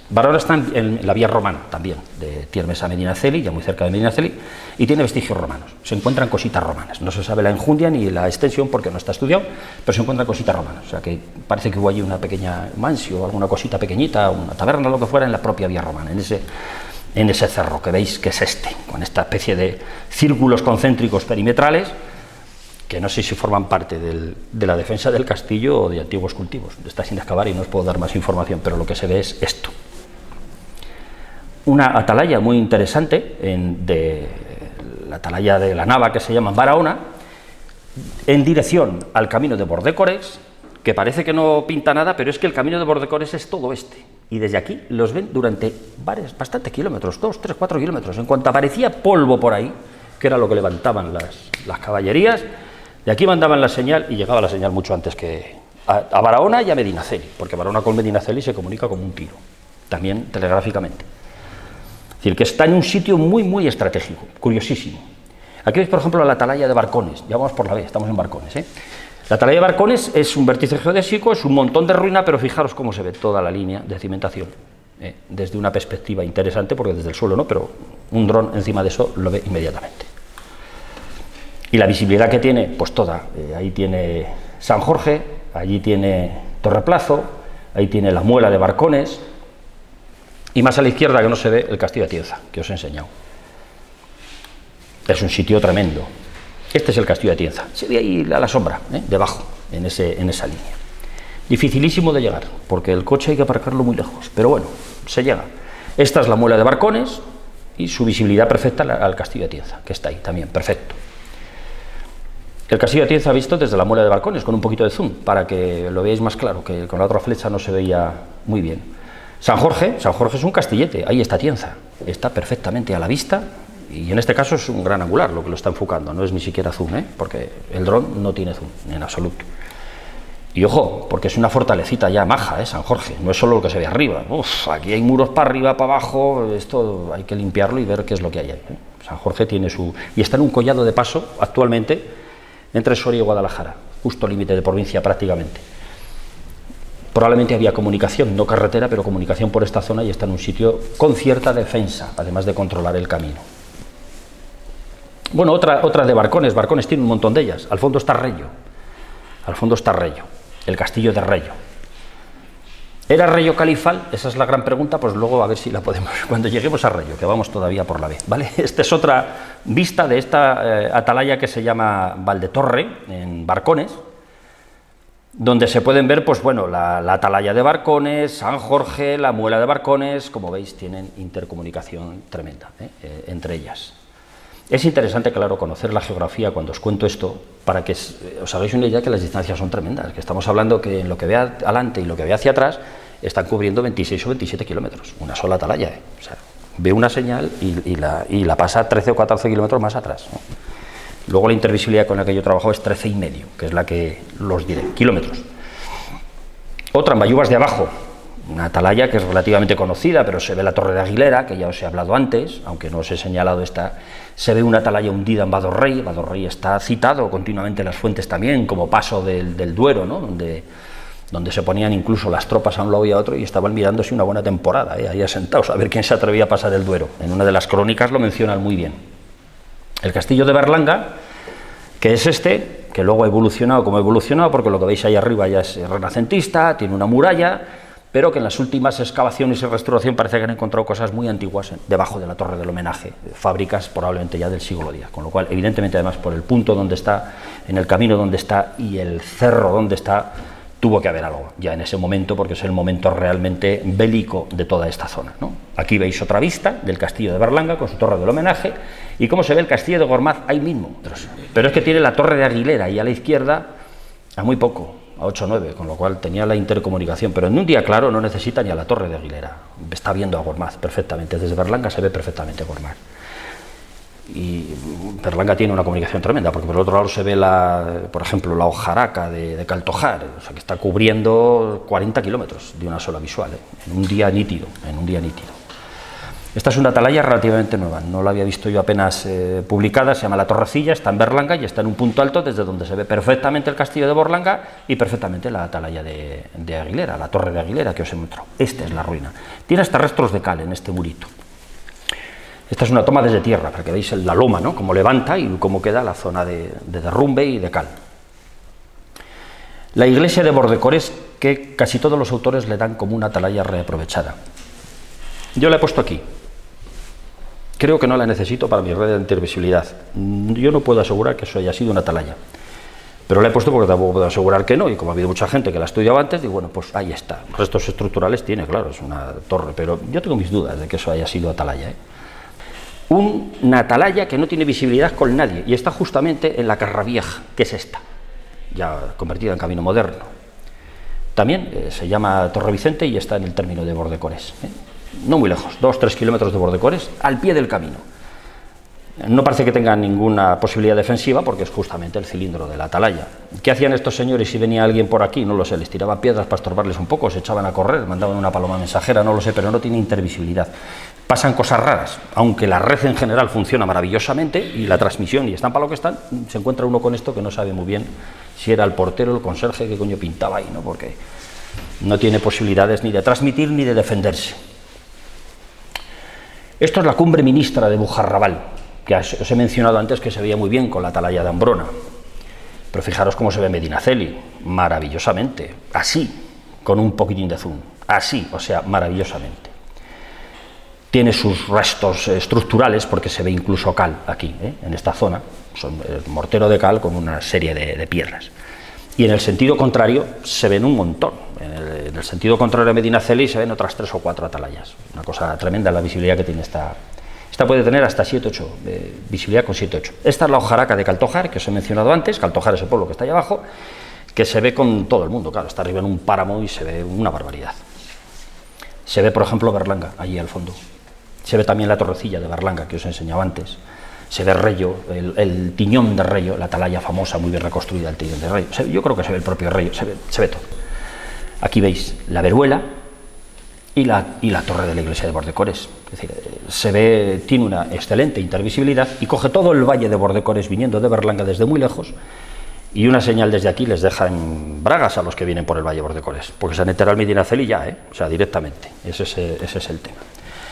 Barahona está en la vía romana también, de Tiermes a Medinaceli, ya muy cerca de Medinaceli, y tiene vestigios romanos, se encuentran cositas romanas, no se sabe la enjundia ni la extensión porque no está estudiado, pero se encuentran cositas romanas, o sea que parece que hubo allí una pequeña mansio, alguna cosita pequeñita, una taberna, lo que fuera, en la propia vía romana, en ese cerro que veis que es con esta especie de círculos concéntricos perimetrales, que no sé si forman parte de la defensa del castillo o de antiguos cultivos. Está sin excavar y no os puedo dar más información, pero lo que se ve es esto. Una atalaya muy interesante, de la atalaya de la Nava, que se llama Barahona, en dirección al camino de Bordécores, que parece que no pinta nada, pero es que el camino de Bordécores es todo este. Y desde aquí los ven durante bastantes kilómetros, 2, 3, 4 kilómetros. En cuanto aparecía polvo por ahí, que era lo que levantaban las caballerías, de aquí mandaban la señal y llegaba la señal mucho antes que a Barahona y a Medinaceli, porque Barahona con Medinaceli se comunica como un tiro, también telegráficamente. Es decir, que está en un sitio muy, muy estratégico, curiosísimo. Aquí veis, por ejemplo, la atalaya de Barcones, ya vamos por la B, estamos en Barcones. La atalaya de Barcones es un vértice geodésico, es un montón de ruina, pero fijaros cómo se ve toda la línea de cimentación. desde una perspectiva interesante, porque desde el suelo no, pero un dron encima de eso lo ve inmediatamente. Y la visibilidad que tiene, pues toda. Ahí tiene San Jorge, allí tiene Torreplazo, ahí tiene la Muela de Barcones, y más a la izquierda, que no se ve, el Castillo de Atienza, que os he enseñado. Es un sitio tremendo. Este es el Castillo de Atienza. Se ve ahí a la sombra, debajo, en esa línea. Dificilísimo de llegar, porque el coche hay que aparcarlo muy lejos, pero bueno, se llega. Esta es la Muela de Barcones y su visibilidad perfecta al Castillo de Atienza, que está ahí también, perfecto. El Castillo de Atienza visto desde la Muela de Barcones, con un poquito de zoom, para que lo veáis más claro, que con la otra flecha no se veía muy bien. San Jorge es un castillete, ahí está Atienza, está perfectamente a la vista, y en este caso es un gran angular lo que lo está enfocando, no es ni siquiera zoom, porque el dron no tiene zoom, en absoluto. Y ojo, porque es una fortalecita ya maja, San Jorge, no es solo lo que se ve arriba. Uf, aquí hay muros para arriba, para abajo, esto hay que limpiarlo y ver qué es lo que hay ahí. San Jorge tiene su... y está en un collado de paso, actualmente, entre Soria y Guadalajara, justo límite de provincia prácticamente. Probablemente había comunicación, no carretera, pero comunicación por esta zona, y está en un sitio con cierta defensa, además de controlar el camino. Bueno, otra de Barcones. Barcones tiene un montón de ellas. Al fondo está Reyo. Al fondo está Reyo, el castillo de Reyo. ¿Era Reyo califal? Esa es la gran pregunta, pues luego a ver si la podemos, cuando lleguemos a Reyo, que vamos todavía por la B, ¿vale? Esta es otra vista de esta atalaya que se llama Valdetorre, en Barcones, donde se pueden ver, pues bueno, la atalaya de Barcones, San Jorge, la Muela de Barcones, como veis, tienen intercomunicación tremenda entre ellas. Es interesante, claro, conocer la geografía cuando os cuento esto, para que os hagáis una idea que las distancias son tremendas, que estamos hablando que en lo que ve adelante y lo que ve hacia atrás están cubriendo 26 o 27 kilómetros, una sola atalaya, O sea, ve una señal y la pasa 13 o 14 kilómetros más atrás, ¿no? Luego la intervisibilidad con la que yo trabajo es 13,5, que es la que los diré, kilómetros. Otra en Bayubas de Abajo, una atalaya que es relativamente conocida, pero se ve la Torre de Aguilera, que ya os he hablado antes, aunque no os he señalado esta. Se ve una atalaya hundida en Vadorrey. Vadorrey está citado continuamente en las fuentes también, como paso del Duero, ¿no? donde se ponían incluso las tropas a un lado y a otro, y estaban mirándose una buena temporada, ahí asentados, a ver quién se atrevía a pasar el Duero. En una de las crónicas lo mencionan muy bien. El castillo de Berlanga, que es este, que luego ha evolucionado como ha evolucionado, porque lo que veis ahí arriba ya es renacentista, tiene una muralla, pero que en las últimas excavaciones y restauración parece que han encontrado cosas muy antiguas debajo de la Torre del Homenaje, fábricas probablemente ya del siglo X, con lo cual, evidentemente, además, por el punto donde está, en el camino donde está y el cerro donde está, tuvo que haber algo ya en ese momento, porque es el momento realmente bélico de toda esta zona, ¿no? Aquí veis otra vista del castillo de Berlanga con su Torre del Homenaje, y cómo se ve el castillo de Gormaz ahí mismo, pero es que tiene la Torre de Aguilera y a la izquierda a muy poco, a 8 o 9, con lo cual tenía la intercomunicación, pero en un día claro no necesita ni a la Torre de Aguilera, está viendo a Gormaz perfectamente, desde Berlanga se ve perfectamente Gormaz. Y Berlanga tiene una comunicación tremenda, porque por el otro lado se ve, por ejemplo, la hojaraca de Caltojar, o sea que está cubriendo 40 kilómetros de una sola visual, en un día nítido, Esta es una atalaya relativamente nueva, no la había visto yo apenas publicada, se llama La Torrecilla, está en Berlanga y está en un punto alto desde donde se ve perfectamente el castillo de Berlanga y perfectamente la atalaya de Aguilera, la Torre de Aguilera que os he mostrado. Esta es la ruina. Tiene hasta restos de cal en este murito. Esta es una toma desde tierra, para que veáis la loma, ¿no? Cómo levanta y cómo queda la zona de derrumbe y de cal. La iglesia de Bordecores, que casi todos los autores le dan como una atalaya reaprovechada. Yo la he puesto aquí. Creo que no la necesito para mi red de intervisibilidad. Yo no puedo asegurar que eso haya sido una atalaya, pero la he puesto porque tampoco puedo asegurar que no, y como ha habido mucha gente que la ha estudiado antes, digo, bueno, pues ahí está. Restos estructurales tiene, claro, es una torre, pero yo tengo mis dudas de que eso haya sido atalaya, Una atalaya que no tiene visibilidad con nadie, y está justamente en la Carra Vieja, que es esta, ya convertida en camino moderno. También se llama Torre Vicente y está en el término de Bordecores, no muy lejos, 2-3 kilómetros de Bordecores, al pie del camino. No parece que tenga ninguna posibilidad defensiva, porque es justamente el cilindro de la atalaya. ¿Qué hacían estos señores si venía alguien por aquí? No lo sé, les tiraban piedras para estorbarles un poco, se echaban a correr, mandaban una paloma mensajera, no lo sé, pero no tiene intervisibilidad. Pasan cosas raras, aunque la red en general funciona maravillosamente, y la transmisión, y están para lo que están, se encuentra uno con esto que no sabe muy bien si era el portero o el conserje que coño pintaba ahí, ¿no? Porque no tiene posibilidades ni de transmitir ni de defenderse. Esto es la cumbre ministra de Bujarrabal, que os he mencionado antes que se veía muy bien con la atalaya de Ambrona. Pero fijaros cómo se ve Medinaceli, maravillosamente, así, con un poquitín de zoom, así, o sea, maravillosamente. Tiene sus restos estructurales, porque se ve incluso cal aquí, en esta zona, son mortero de cal con una serie de piedras. Y en el sentido contrario se ven un montón. En el sentido contrario de Medinaceli se ven otras 3 o 4 atalayas. Una cosa tremenda la visibilidad que tiene esta. Esta puede tener hasta 7-8, visibilidad con 7-8. Esta es la hojaraca de Caltojar, que os he mencionado antes. Caltojar es el pueblo que está ahí abajo, que se ve con todo el mundo, claro, está arriba en un páramo y se ve una barbaridad. Se ve, por ejemplo, Berlanga, allí al fondo. Se ve también la torrecilla de Berlanga, que os he enseñado antes. Se ve Reyo, el tiñón de Reyo, la atalaya famosa, muy bien reconstruida, el tiñón de Reyo. Yo creo que se ve el propio Reyo, se ve todo. Aquí veis la Veruela y la torre de la iglesia de Bordecores. Es decir, se ve, tiene una excelente intervisibilidad y coge todo el valle de Bordecores viniendo de Berlanga desde muy lejos, y una señal desde aquí les deja en bragas a los que vienen por el valle de Bordecores, porque se han enterado al Medinaceli ya, o sea, directamente. Ese es el tema.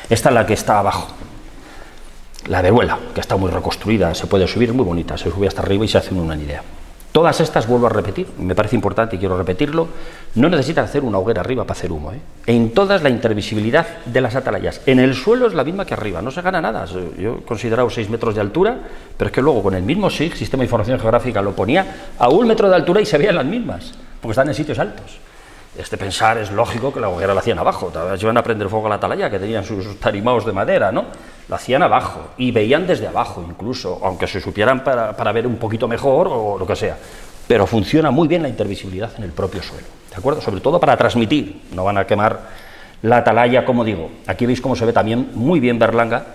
Esta es la que está abajo, la Veruela, que está muy reconstruida, se puede subir, muy bonita, se sube hasta arriba y se hace una idea. Todas estas, vuelvo a repetir, me parece importante y quiero repetirlo, no necesitan hacer una hoguera arriba para hacer humo. En todas la intervisibilidad de las atalayas, en el suelo es la misma que arriba, no se gana nada. Yo he considerado 6 metros de altura, pero es que luego con el mismo SIG, Sistema de Información Geográfica, lo ponía a 1 metro de altura y se veían las mismas, porque están en sitios altos. Pensar es lógico que la hoguera la hacían abajo, iban a prender fuego a la atalaya, que tenían sus tarimaos de madera, ¿no? Lo hacían abajo, y veían desde abajo incluso, aunque se supieran para ver un poquito mejor o lo que sea. Pero funciona muy bien la intervisibilidad en el propio suelo, ¿de acuerdo? Sobre todo para transmitir, no van a quemar la atalaya, como digo. Aquí veis cómo se ve también muy bien Berlanga,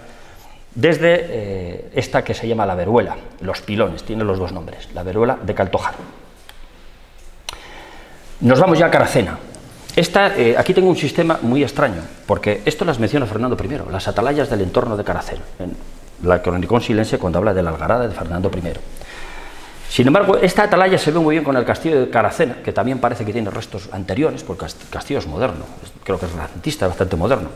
desde esta que se llama la Veruela, los pilones, tiene los dos nombres, la Veruela de Caltojar. Nos vamos ya a Caracena. Aquí tengo un sistema muy extraño, porque esto las menciona Fernando I, las atalayas del entorno de Caracena, en la Cronicón Silense, cuando habla de la algarada de Fernando I. Sin embargo, esta atalaya se ve muy bien con el castillo de Caracena, que también parece que tiene restos anteriores, porque el castillo es moderno, creo que es renacentista, bastante moderno,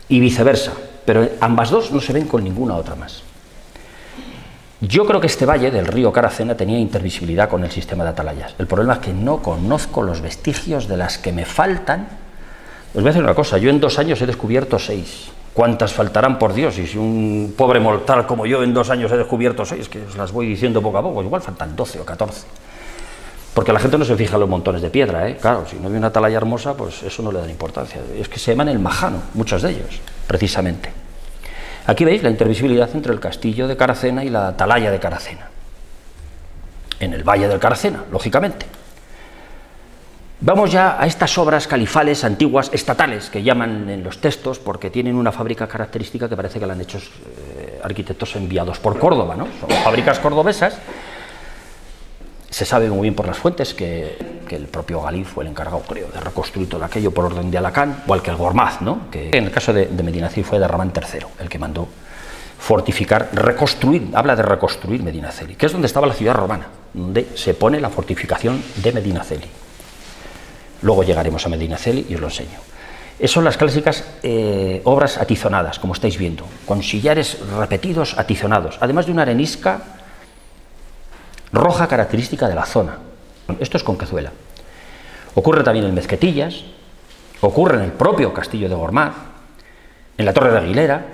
y viceversa, pero ambas dos no se ven con ninguna otra más. Yo creo que este valle del río Caracena tenía intervisibilidad con el sistema de atalayas. El problema es que no conozco los vestigios de las que me faltan. Os voy a decir una cosa, yo en 2 años he descubierto 6. ¿Cuántas faltarán, por Dios? Y si un pobre mortal como yo en 2 años he descubierto 6, que os las voy diciendo poco a poco, igual faltan 12 o 14. Porque la gente no se fija en los montones de piedra, Claro, si no ve una atalaya hermosa, pues eso no le da importancia. Es que se llaman el majano, muchos de ellos, precisamente. Aquí veis la intervisibilidad entre el castillo de Caracena y la atalaya de Caracena, en el valle del Caracena, lógicamente. Vamos ya a estas obras califales antiguas, estatales, que llaman en los textos, porque tienen una fábrica característica que parece que la han hecho arquitectos enviados por Córdoba, ¿no? Son fábricas cordobesas. Se sabe muy bien por las fuentes que el propio Galí fue el encargado, creo, de reconstruir todo aquello por orden de Alacant, igual que el Gormaz, ¿no? Que en el caso de Medinaceli fue de Ramán III, el que mandó fortificar, reconstruir, habla de reconstruir Medinaceli, que es donde estaba la ciudad romana, donde se pone la fortificación de Medinaceli. Luego llegaremos a Medinaceli y os lo enseño. Esas son las clásicas obras atizonadas, como estáis viendo, con sillares repetidos atizonados, además de una arenisca roja característica de la zona. Esto es con cazuela. Ocurre también en Mezquetillas, ocurre en el propio castillo de Gormaz, en la Torre de Aguilera,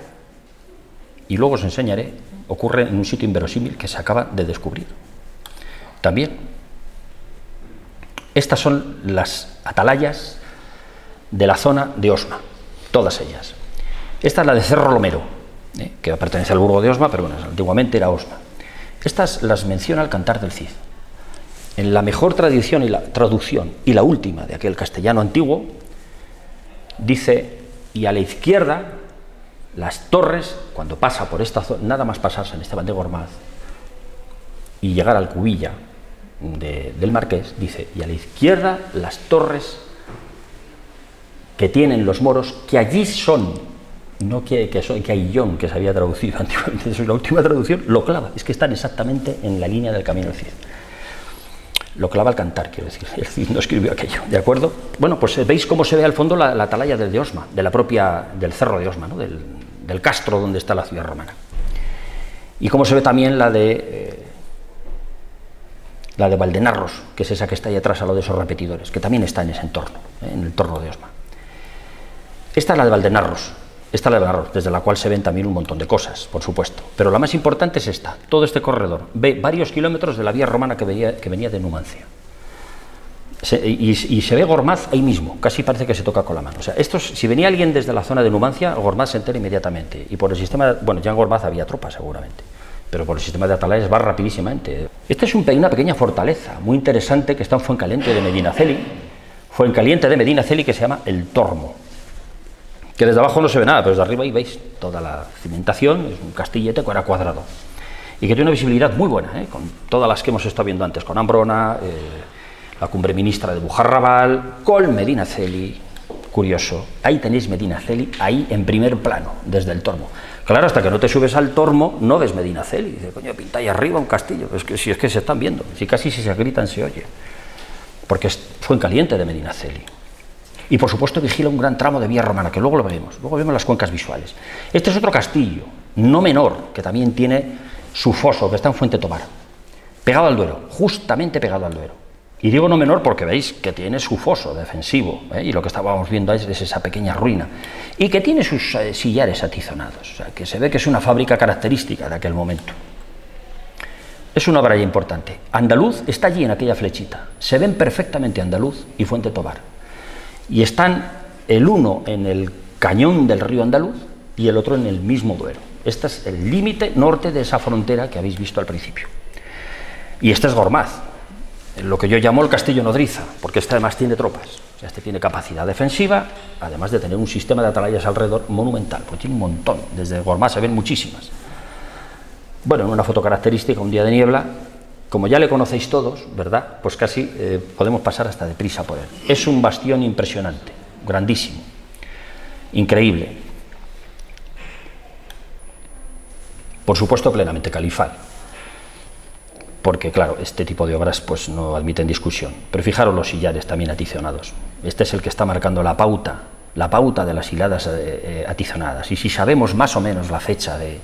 y luego os enseñaré, ocurre en un sitio inverosímil que se acaba de descubrir. También, estas son las atalayas de la zona de Osma, todas ellas. Esta es la de Cerro Lomero, que pertenece al burgo de Osma, pero bueno, antiguamente era Osma. Estas las menciona el Cantar del Cid. En la mejor traducción y la última de aquel castellano antiguo, dice, y a la izquierda, las torres, cuando pasa por esta zona, nada más pasarse en Esteban de Gormaz y llegar al Cubilla del Marqués, dice, y a la izquierda las torres que tienen los moros, que allí son, no que Aillón, que se había traducido antiguamente, eso es la última traducción, lo clava, es que están exactamente en la línea del camino del Cid. Lo clava al Cantar, quiero decir, el Cid no escribió aquello, ¿de acuerdo? Bueno, pues veis cómo se ve al fondo la atalaya del de Osma, del cerro de Osma, ¿no? del del castro donde está la ciudad romana. Y como se ve también la de Valdenarros, que es esa que está ahí atrás a lo de esos repetidores, que también está en ese entorno, en el entorno de Osma. Esta es la de Valdenarros, desde la cual se ven también un montón de cosas, por supuesto. Pero la más importante es esta, todo este corredor. Ve varios kilómetros de la vía romana que venía de Numancia. Y se ve Gormaz ahí mismo, casi parece que se toca con la mano. O sea, si venía alguien desde la zona de Numancia, Gormaz se entera inmediatamente. Y por el sistema, bueno, ya en Gormaz había tropas seguramente, pero por el sistema de atalayas va rapidísimamente. Esta es una pequeña fortaleza muy interesante que está en Fuencaliente de Medinaceli, que se llama El Tormo, que desde abajo no se ve nada, pero desde arriba ahí veis toda la cimentación, es un castillete que era cuadrado, y que tiene una visibilidad muy buena, con todas las que hemos estado viendo antes, con Ambrona, la cumbre ministra de Bujarrabal, con Medinaceli, curioso, ahí tenéis Medinaceli, ahí en primer plano, desde el Tormo. Claro, hasta que no te subes al Tormo, no ves Medinaceli, dice, coño, pinta ahí arriba un castillo, si es que se están viendo, si casi si se gritan se oye, porque es Fuencaliente de Medinaceli. Y por supuesto vigila un gran tramo de vía romana, que luego lo veremos, luego vemos las cuencas visuales. Este es otro castillo, no menor, que también tiene su foso, que está en Fuente Tobar, pegado al Duero, justamente pegado al Duero. Y digo no menor porque veis que tiene su foso defensivo, y lo que estábamos viendo es esa pequeña ruina, y que tiene sus sillares atizonados, o sea, que se ve que es una fábrica característica de aquel momento. Es una obra ya importante. Andaluz está allí en aquella flechita, se ven perfectamente Andaluz y Fuente Tobar, y están el uno en el cañón del río Andaluz y el otro en el mismo Duero. Este es el límite norte de esa frontera que habéis visto al principio. Y este es Gormaz, lo que yo llamo el castillo nodriza, porque este además tiene tropas, o sea, este tiene capacidad defensiva, además de tener un sistema de atalayas alrededor monumental, porque tiene un montón, desde Gormaz se ven muchísimas. Bueno, en una foto característica, un día de niebla, como ya le conocéis todos, ¿verdad? Pues casi podemos pasar hasta deprisa por él. Es un bastión impresionante, grandísimo, increíble. Por supuesto, plenamente califal, porque claro, este tipo de obras pues no admiten discusión. Pero fijaros los sillares también atizonados. Este es el que está marcando la pauta de las hiladas atizonadas. Y si sabemos más o menos la fecha de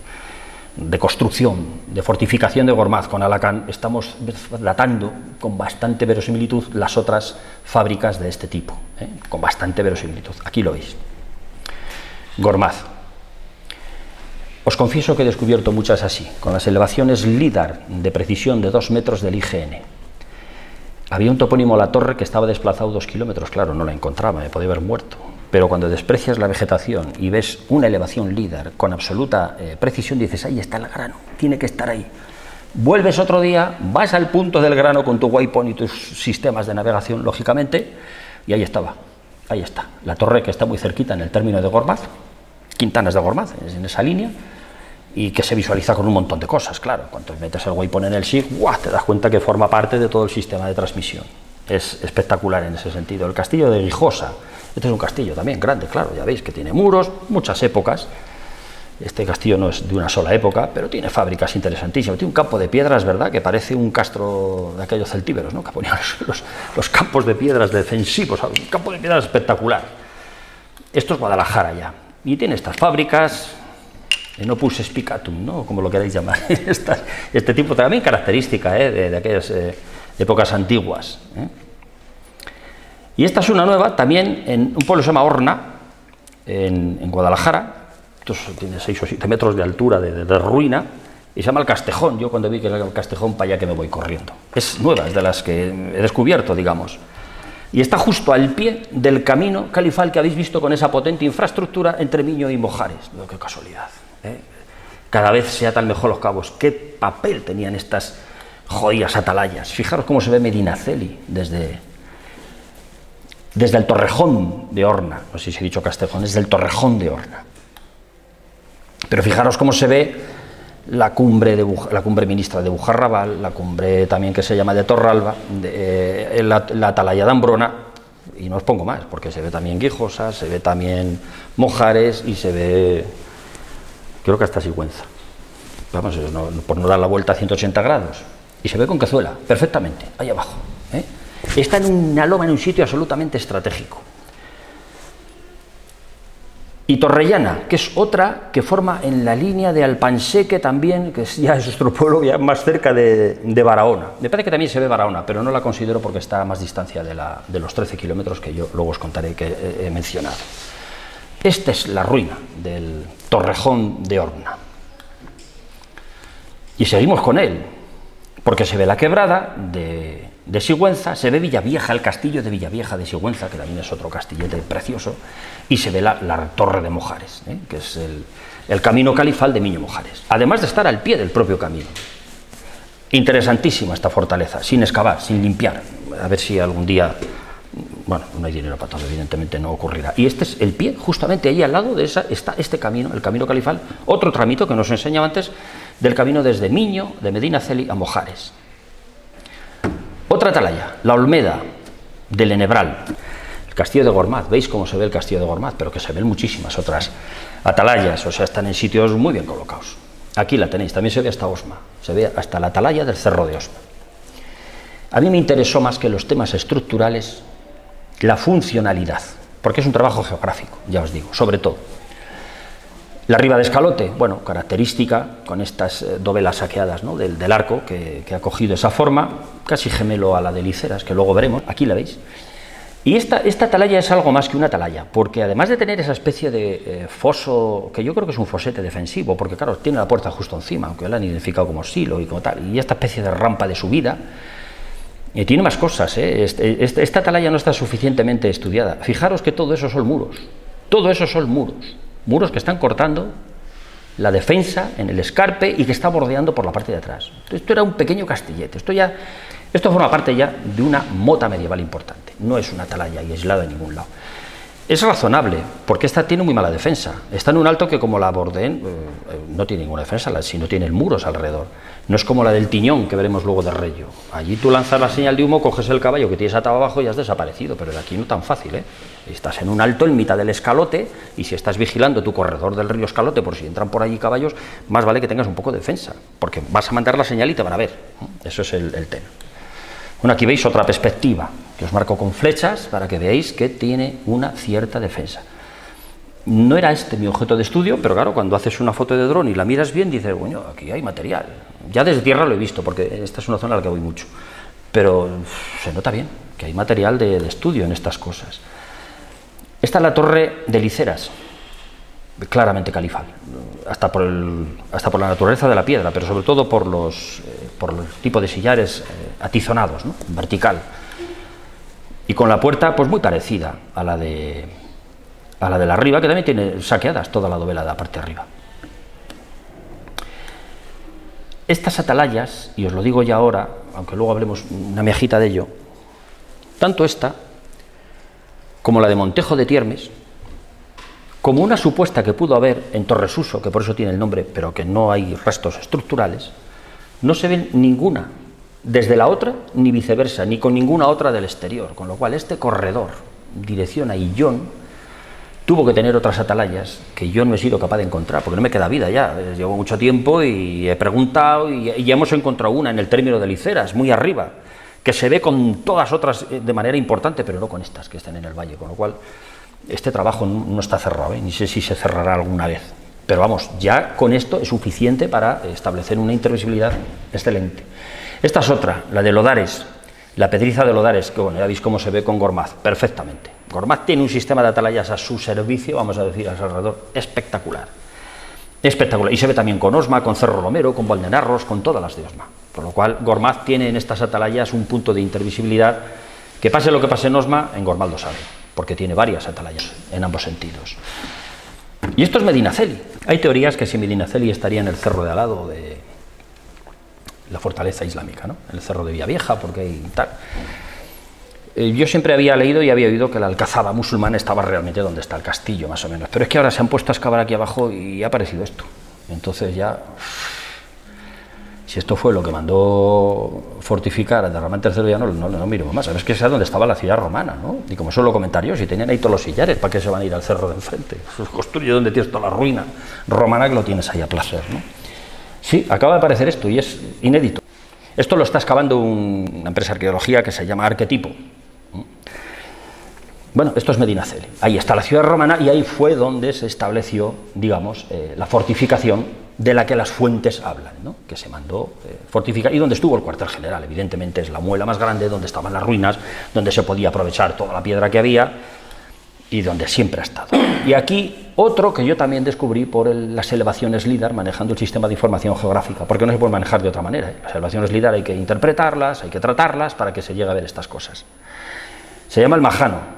construcción, de fortificación de Gormaz con Alacant, estamos datando con bastante verosimilitud las otras fábricas de este tipo, con bastante verosimilitud. Aquí lo veis. Gormaz. Os confieso que he descubierto muchas así, con las elevaciones LIDAR de precisión de 2 metros del IGN. Había un topónimo La Torre que estaba desplazado 2 kilómetros, claro, no la encontraba, me podía haber muerto. Pero cuando desprecias la vegetación y ves una elevación LIDAR con absoluta precisión, dices, ahí está el grano, tiene que estar ahí. Vuelves otro día, vas al punto del grano con tu waypoint y tus sistemas de navegación, lógicamente, y ahí estaba, ahí está. La torre que está muy cerquita en el término de Gormaz, Quintanas de Gormaz, en esa línea, y que se visualiza con un montón de cosas, claro. Cuando metes el waypoint en el SIG, ¡guau!, te das cuenta que forma parte de todo el sistema de transmisión. Es espectacular en ese sentido. El castillo de Guijosa, este es un castillo también grande, claro, ya veis que tiene muros, muchas épocas. Este castillo no es de una sola época, pero tiene fábricas interesantísimas. Tiene un campo de piedras, ¿verdad?, que parece un castro de aquellos celtíberos, ¿no?, que ponían los campos de piedras defensivos, un campo de piedras espectacular. Esto es Guadalajara ya, y tiene estas fábricas, en opus spicatum, ¿no?, como lo queráis llamar, este tipo también característica de aquellas épocas antiguas. Y esta es una nueva, también en un pueblo que se llama Horna, en Guadalajara. Esto tiene 6 o 7 metros de altura de ruina, y se llama el Castejón. Yo cuando vi que era el Castejón, para allá que me voy corriendo. Es nueva, es de las que he descubierto, digamos. Y está justo al pie del camino califal que habéis visto con esa potente infraestructura entre Miño y Mojares. Oh, qué casualidad, ¿eh? Cada vez se atan mejor los cabos. Qué papel tenían estas jodidas atalayas. Fijaros cómo se ve Medinaceli desde el Torrejón de Horna. No sé si he dicho Castejón, es del Torrejón de Horna. Pero fijaros cómo se ve la cumbre ministra de Bujarrabal, la cumbre también que se llama de Torralba, la atalaya de Ambrona, y no os pongo más, porque se ve también Guijosa, se ve también Mojares y se ve, creo que hasta Sigüenza. Vamos, por no dar la vuelta a 180 grados. Y se ve con Cazuela, perfectamente, ahí abajo. Está en una loma, en un sitio absolutamente estratégico. Y Torrellana, que es otra que forma en la línea de Alpanseque también, que ya es nuestro pueblo ya más cerca de Barahona. Me parece que también se ve Barahona, pero no la considero porque está a más distancia de los 13 kilómetros que yo luego os contaré que he mencionado. Esta es la ruina del Torrejón de Horna. Y seguimos con él, porque se ve la quebrada de Sigüenza, se ve Villavieja, el castillo de Villavieja de Sigüenza, que también es otro castillete precioso, y se ve la torre de Mojares, que es el camino califal de Miño Mojares, además de estar al pie del propio camino. Interesantísima esta fortaleza, sin excavar, sin limpiar, a ver si algún día, bueno, no hay dinero para todo, evidentemente no ocurrirá. Y este es el pie, justamente ahí al lado de esa está este camino, el camino califal, otro tramito que nos enseñaba antes, del camino desde Miño, de Medinaceli a Mojares. Otra atalaya, la Olmeda del Enebral, el castillo de Gormaz. Veis cómo se ve el castillo de Gormaz, pero que se ven muchísimas otras atalayas, o sea, están en sitios muy bien colocados. Aquí la tenéis, también se ve hasta Osma, se ve hasta la atalaya del Cerro de Osma. A mí me interesó más que los temas estructurales la funcionalidad, porque es un trabajo geográfico, ya os digo, sobre todo. La riba de Escalote, bueno, característica con estas dovelas saqueadas, ¿no?, del arco que ha cogido esa forma, casi gemelo a la de Liceras, que luego veremos, aquí la veis. Y esta atalaya es algo más que una atalaya, porque además de tener esa especie de foso, que yo creo que es un fosete defensivo, porque claro, tiene la puerta justo encima, aunque la han identificado como silo y como tal, y esta especie de rampa de subida, tiene más cosas, esta atalaya no está suficientemente estudiada. Fijaros que todo eso son muros, todo eso son muros que están cortando la defensa en el escarpe y que está bordeando por la parte de atrás. Esto era un pequeño castillete, esto forma parte ya de una mota medieval importante, no es una atalaya y aislada en ningún lado. Es razonable, porque esta tiene muy mala defensa, está en un alto que como la bordeen no tiene ninguna defensa, sino tiene muros alrededor. No es como la del Tiñón, que veremos luego de Rello. Allí tú lanzas la señal de humo, coges el caballo que tienes atado abajo y has desaparecido, pero de aquí no tan fácil, ¿eh? Estás en un alto en mitad del Escalote y si estás vigilando tu corredor del río Escalote por si entran por allí caballos, más vale que tengas un poco de defensa, porque vas a mandar la señal y te van a ver. Eso es el tema. Bueno, aquí veis otra perspectiva, que os marco con flechas para que veáis que tiene una cierta defensa. No era este mi objeto de estudio, pero claro, cuando haces una foto de dron y la miras bien, dices, bueno, aquí hay material. Ya desde tierra lo he visto, porque esta es una zona a la que voy mucho. Pero se nota bien que hay material de estudio en estas cosas. Esta es la torre de Liceras, claramente califal, hasta por la naturaleza de la piedra, pero sobre todo por los tipos de sillares atizonados, ¿no?, vertical. Y con la puerta pues muy parecida a la de la arriba, que también tiene saqueadas toda la dovela de la parte de arriba. Estas atalayas, y os lo digo ya ahora, aunque luego hablemos una miajita de ello, tanto esta como la de Montejo de Tiermes, como una supuesta que pudo haber en Torresuso, que por eso tiene el nombre, pero que no hay restos estructurales, no se ven ninguna desde la otra, ni viceversa, ni con ninguna otra del exterior, con lo cual este corredor, dirección a Illón, tuvo que tener otras atalayas que yo no he sido capaz de encontrar, porque no me queda vida ya, llevo mucho tiempo y he preguntado y ya hemos encontrado una en el término de Liceras, muy arriba, que se ve con todas otras de manera importante, pero no con estas que están en el valle, con lo cual este trabajo no está cerrado, ni sé si se cerrará alguna vez, pero vamos, ya con esto es suficiente para establecer una intervisibilidad excelente. Esta es otra, la de Lodares, la pedriza de Lodares, que bueno, ya veis cómo se ve con Gormaz, perfectamente. Gormaz tiene un sistema de atalayas a su servicio, vamos a decir, a su alrededor, espectacular. Espectacular. Y se ve también con Osma, con Cerro Romero, con Valdenarros, con todas las de Osma. Por lo cual, Gormaz tiene en estas atalayas un punto de intervisibilidad que pase lo que pase en Osma, en Gormaz lo sabe, porque tiene varias atalayas en ambos sentidos. Y esto es Medinaceli. Hay teorías que si Medinaceli estaría en el cerro de al lado de la fortaleza islámica, ¿no?, en el cerro de Villavieja, porque hay tal. Yo siempre había leído y había oído que la alcazaba musulmana estaba realmente donde está el castillo, más o menos. Pero es que ahora se han puesto a excavar aquí abajo y ha aparecido esto. Entonces ya, si esto fue lo que mandó fortificar a Derramán III, ya no miro más. Sabes que es donde estaba la ciudad romana, ¿no? Y como suelo comentar yo, si tenían ahí todos los sillares, ¿para qué se van a ir al cerro de enfrente? Construye donde tienes toda la ruina romana, que lo tienes ahí a placer, ¿no? Sí, acaba de aparecer esto y es inédito. Esto lo está excavando una empresa de arqueología que se llama Arquetipo. Bueno, esto es Medinaceli. Ahí está la ciudad romana y ahí fue donde se estableció, digamos, la fortificación de la que las fuentes hablan, ¿no? Que se mandó fortificar y donde estuvo el cuartel general. Evidentemente es la muela más grande, donde estaban las ruinas, donde se podía aprovechar toda la piedra que había y donde siempre ha estado. Y aquí otro que yo también descubrí por las elevaciones LIDAR, manejando el sistema de información geográfica, porque no se puede manejar de otra manera, ¿eh? Las elevaciones LIDAR hay que interpretarlas, hay que tratarlas para que se llegue a ver estas cosas. Se llama el Majano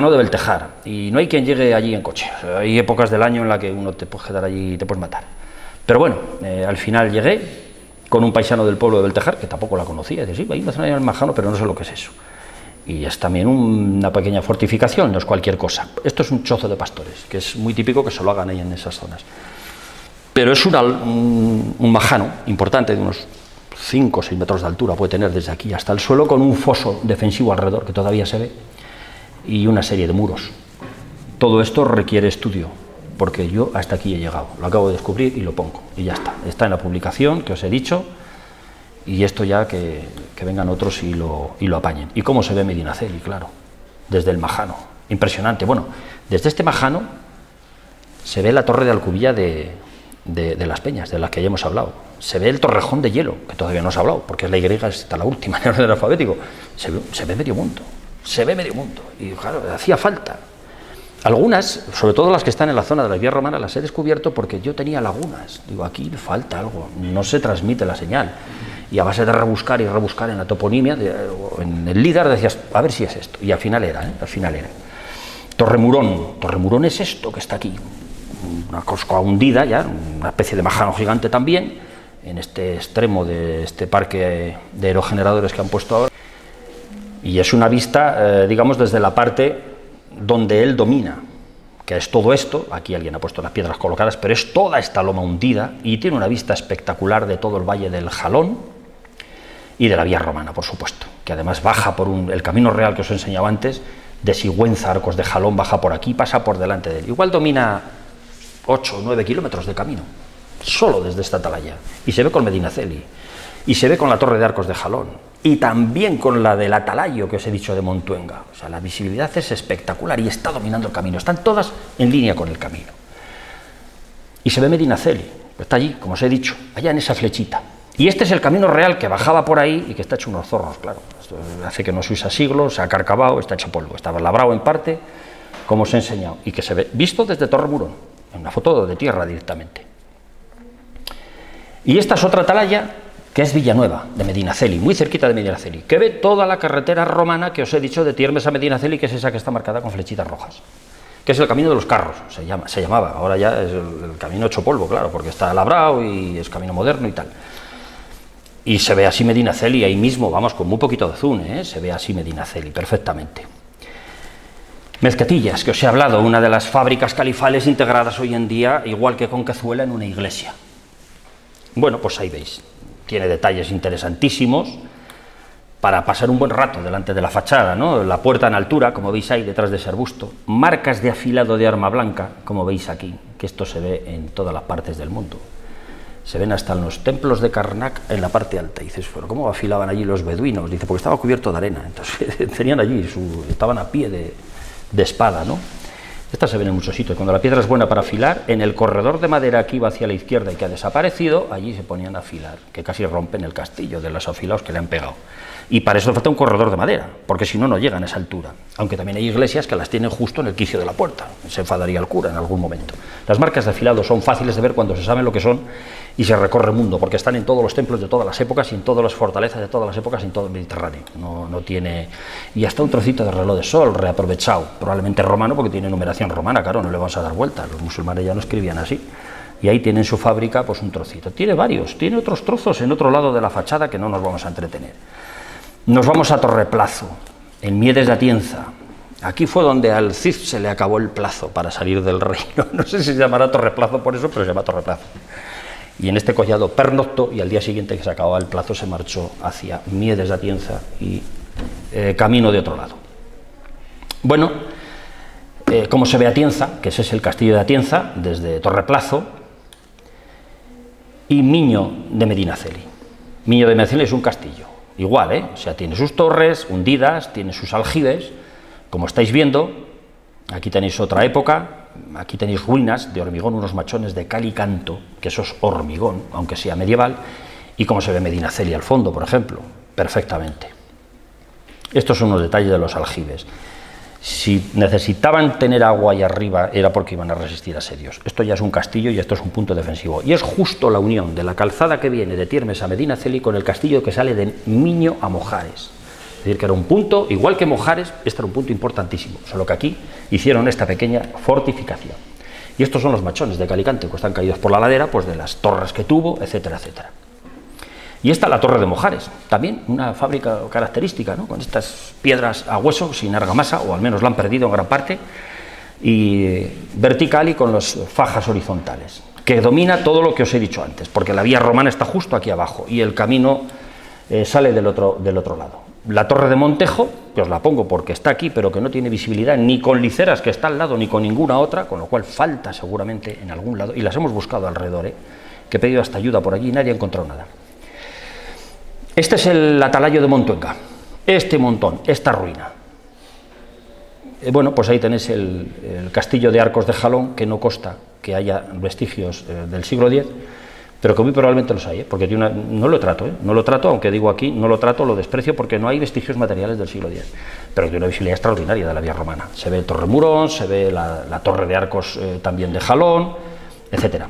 de Beltejar, y no hay quien llegue allí en coche. O sea, hay épocas del año en la que uno te puede quedar allí y te puedes matar. Pero bueno, al final llegué con un paisano del pueblo de Beltejar, que tampoco la conocía, y decía, sí, ahí me hacen el Majano, pero no sé lo que es eso. Y es también una pequeña fortificación, no es cualquier cosa. Esto es un chozo de pastores, que es muy típico que se lo hagan ahí en esas zonas. Pero es un majano importante, de unos 5 o 6 metros de altura, puede tener desde aquí hasta el suelo, con un foso defensivo alrededor, que todavía se ve, y una serie de muros. Todo esto requiere estudio, porque yo hasta aquí he llegado. Lo acabo de descubrir y lo pongo, y ya está. Está en la publicación que os he dicho, y esto ya que vengan otros y lo apañen. ¿Y cómo se ve Medinaceli? Claro, desde el Majano, impresionante. Bueno, desde este Majano se ve la torre de Alcubilla de las Peñas, de las que ya hemos hablado. Se ve el Torrejón de Hielo, que todavía no se ha hablado, porque es la Y, está la última en el orden alfabético. Se ve medio mundo, y claro, hacía falta. Algunas, sobre todo las que están en la zona de la vía romana, las he descubierto porque yo tenía lagunas. Digo, aquí falta algo, no se transmite la señal. Y a base de rebuscar y rebuscar en la toponimia, en el LIDAR, decías, a ver si es esto. Y al final era, al final era. Torremurón es esto que está aquí, una cosca hundida ya, una especie de majano gigante también, en este extremo de este parque de aerogeneradores que han puesto ahora. Y es una vista, digamos, desde la parte donde él domina, que es todo esto. Aquí alguien ha puesto las piedras colocadas, pero es toda esta loma hundida y tiene una vista espectacular de todo el valle del Jalón y de la vía romana, por supuesto, que además baja por el camino real que os he enseñado antes, de Sigüenza, Arcos de Jalón, baja por aquí, pasa por delante de él. Igual domina 8 o 9 kilómetros de camino, solo desde esta atalaya, y se ve con Medinaceli, y se ve con la torre de Arcos de Jalón, y también con la del Atalayo que os he dicho de Montuenga. O sea, la visibilidad es espectacular y está dominando el camino, están todas en línea con el camino. Y se ve Medinaceli, está allí, como os he dicho, allá en esa flechita. Y este es el camino real que bajaba por ahí y que está hecho unos zorros, claro. Esto hace que no se usa siglos, se ha carcavado, está hecho polvo, estaba labrado en parte, como os he enseñado, y que se ve visto desde Torremurón, en una foto de tierra directamente. Y esta es otra atalaya, que es Villanueva, de Medinaceli, muy cerquita de Medinaceli, que ve toda la carretera romana que os he dicho de Tiermes a Medinaceli, que es esa que está marcada con flechitas rojas, que es el camino de los carros, se llamaba, ahora ya es el camino hecho polvo, claro, porque está labrado y es camino moderno y tal. Y se ve así Medinaceli ahí mismo, vamos, con muy poquito de zoom, se ve así Medinaceli perfectamente. Mezquetillas, que os he hablado, una de las fábricas califales integradas hoy en día, igual que Conquezuela, en una iglesia. Bueno, pues ahí veis, tiene detalles interesantísimos para pasar un buen rato delante de la fachada, ¿no? La puerta en altura, como veis ahí detrás de ese arbusto, marcas de afilado de arma blanca, como veis aquí, que esto se ve en todas las partes del mundo. Se ven hasta en los templos de Karnak en la parte alta. Y dices, pero ¿cómo afilaban allí los beduinos? Dice, porque estaba cubierto de arena, entonces tenían allí, estaban a pie de espada, ¿no? Estas se ven en muchos sitios. Cuando la piedra es buena para afilar, en el corredor de madera que iba hacia la izquierda y que ha desaparecido, allí se ponían a afilar, que casi rompen el castillo de los afilados que le han pegado. Y para eso falta un corredor de madera, porque si no, no llegan a esa altura. Aunque también hay iglesias que las tienen justo en el quicio de la puerta. Se enfadaría el cura en algún momento. Las marcas de afilado son fáciles de ver cuando se saben lo que son y se recorre el mundo, porque están en todos los templos de todas las épocas y en todas las fortalezas de todas las épocas y en todo el Mediterráneo. No tiene... Y hasta un trocito de reloj de sol reaprovechado, probablemente romano, porque tiene numeración romana, claro, no le vamos a dar vuelta. Los musulmanes ya no escribían así. Y ahí tienen su fábrica, pues un trocito. Tiene varios, tiene otros trozos en otro lado de la fachada que no nos vamos a entretener. Nos vamos a Torreplazo, en Miedes de Atienza. Aquí fue donde al Cid se le acabó el plazo para salir del reino. No sé si se llamará Torreplazo por eso, pero se llama Torreplazo. Y en este collado pernoctó y al día siguiente que se acababa el plazo se marchó hacia Miedes de Atienza y camino de otro lado. Bueno, como se ve Atienza, que ese es el castillo de Atienza, desde Torreplazo, y Miño de Medinaceli. Miño de Medinaceli es un castillo. Igual, o sea, tiene sus torres hundidas, tiene sus aljibes, Como estáis viendo, aquí tenéis otra época, aquí tenéis ruinas de hormigón, unos machones de cal y canto, que eso es hormigón, aunque sea medieval, y como se ve Medinaceli al fondo, por ejemplo, perfectamente. Estos son unos detalles de los aljibes. Si necesitaban tener agua ahí arriba era porque iban a resistir asedios. Esto ya es un castillo y esto es un punto defensivo. Y es justo la unión de la calzada que viene de Tiermes a Medinaceli con el castillo que sale de Miño a Mojares. Es decir, que era un punto, igual que Mojares, este era un punto importantísimo, solo que aquí hicieron esta pequeña fortificación. Y estos son los machones de Calicante, que están caídos por la ladera, pues de las torres que tuvo, etcétera, etcétera. Y esta la torre de Mojares, también una fábrica característica, ¿no? Con estas piedras a hueso, sin argamasa, o al menos la han perdido en gran parte, y vertical y con las fajas horizontales, que domina todo lo que os he dicho antes, porque la vía romana está justo aquí abajo, y el camino sale del otro lado. La torre de Montejo, que os la pongo porque está aquí, pero que no tiene visibilidad ni con Liceras, que está al lado, ni con ninguna otra, con lo cual falta seguramente en algún lado, y las hemos buscado alrededor, que he pedido hasta ayuda por allí y nadie ha encontrado nada. Este es el atalayo de Montuenca, este montón, esta ruina. Bueno, pues ahí tenéis el castillo de Arcos de Jalón, que no consta que haya vestigios del siglo X, pero que muy probablemente los hay, porque tiene no lo trato, no lo trato, aunque digo aquí, no lo trato, lo desprecio, porque no hay vestigios materiales del siglo X, pero tiene una visibilidad extraordinaria de la vía romana. Se ve el Torre Murón, se ve la torre de Arcos también de Jalón, etcétera.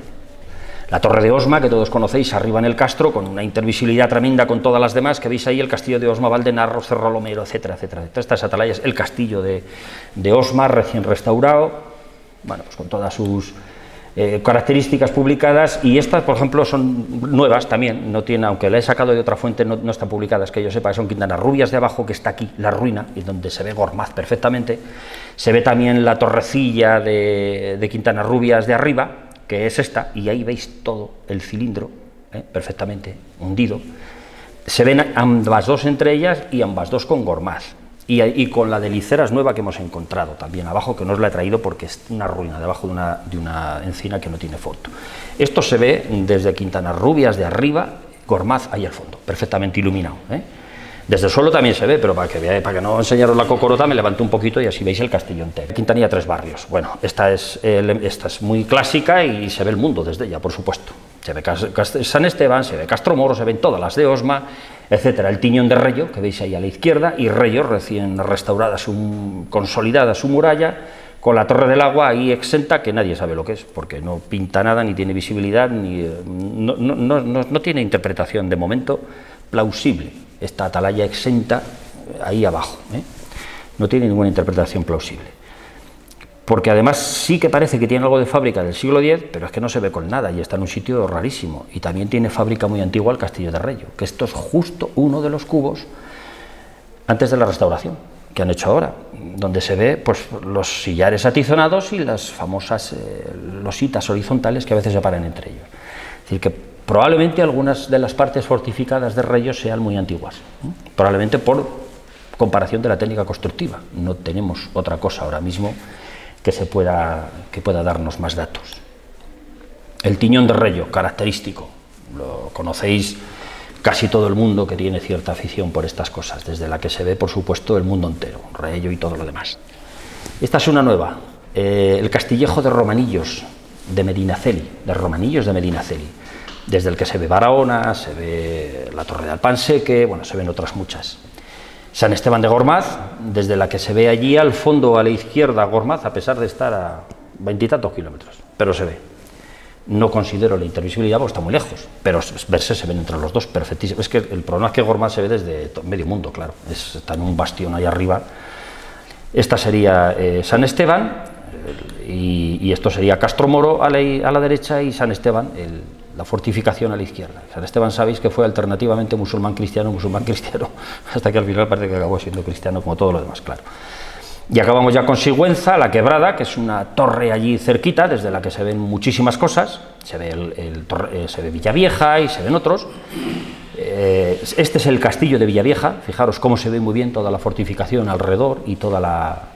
La torre de Osma, que todos conocéis, arriba en el castro, con una intervisibilidad tremenda con todas las demás, que veis ahí el castillo de Osma, Valdenarro, Cerrolomero, etcétera, etcétera. Estas atalayas, el castillo de Osma, recién restaurado, bueno, pues con todas sus características publicadas, y estas, por ejemplo, son nuevas también, no tiene, aunque la he sacado de otra fuente, no están publicadas, que yo sepa, son Quintanarrubias de abajo, que está aquí, la ruina, y donde se ve Gormaz perfectamente. Se ve también la torrecilla de Quintanarrubias de arriba, que es esta, y ahí veis todo el cilindro, perfectamente hundido. Se ven ambas dos entre ellas y ambas dos con Gormaz, y con la de Liceras nueva que hemos encontrado también abajo, que no os la he traído porque es una ruina debajo de una encina que no tiene foto. Esto se ve desde Quintanarrubias de arriba, Gormaz ahí al fondo, perfectamente iluminado. Desde el suelo también se ve, pero para que no enseñaros la cocorota me levanto un poquito y así veis el castillo entero. Quintanilla 3 barrios. Bueno, esta es muy clásica y se ve el mundo desde ella, por supuesto. Se ve San Esteban, se ve Castromoro, se ven todas las de Osma, etcétera. El Tiñón de Reyo, que veis ahí a la izquierda, y Reyo, recién restaurada, consolidada su muralla, con la Torre del Agua ahí exenta, que nadie sabe lo que es, porque no pinta nada, ni tiene visibilidad, no tiene interpretación de momento plausible. Esta atalaya exenta ahí abajo, no tiene ninguna interpretación plausible, porque además sí que parece que tiene algo de fábrica del siglo X, pero es que no se ve con nada y está en un sitio rarísimo, y también tiene fábrica muy antigua el Castillo de Reyo, que esto es justo uno de los cubos antes de la restauración que han hecho ahora, donde se ve pues los sillares atizonados y las famosas lositas horizontales que a veces se paran entre ellos. Es decir, que probablemente algunas de las partes fortificadas de Reyo sean muy antiguas, probablemente por comparación de la técnica constructiva. No tenemos otra cosa ahora mismo que pueda darnos más datos. El Tiñón de Reyo, característico, lo conocéis casi todo el mundo que tiene cierta afición por estas cosas, desde la que se ve, por supuesto, el mundo entero, Reyo y todo lo demás. Esta es una nueva, el Castillejo de Romanillos de Medinaceli, desde el que se ve Barahona, se ve la Torre de Alpanseque, bueno, se ven otras muchas. San Esteban de Gormaz, desde la que se ve allí al fondo a la izquierda Gormaz, a pesar de estar a 20 y tantos kilómetros, pero se ve. No considero la intervisibilidad porque está muy lejos, pero verse se ven entre los dos perfectísimo. Es que el problema es que Gormaz se ve desde medio mundo, claro, está en un bastión ahí arriba. Esta sería San Esteban, y esto sería Castromoro a la derecha y San Esteban, la fortificación a la izquierda. San Esteban sabéis que fue alternativamente musulmán-cristiano, hasta que al final parece que acabó siendo cristiano como todo lo demás, claro. Y acabamos ya con Sigüenza, la Quebrada, que es una torre allí cerquita, desde la que se ven muchísimas cosas, se ve Villavieja y se ven otros. Este es el castillo de Villavieja, fijaros cómo se ve muy bien toda la fortificación alrededor y toda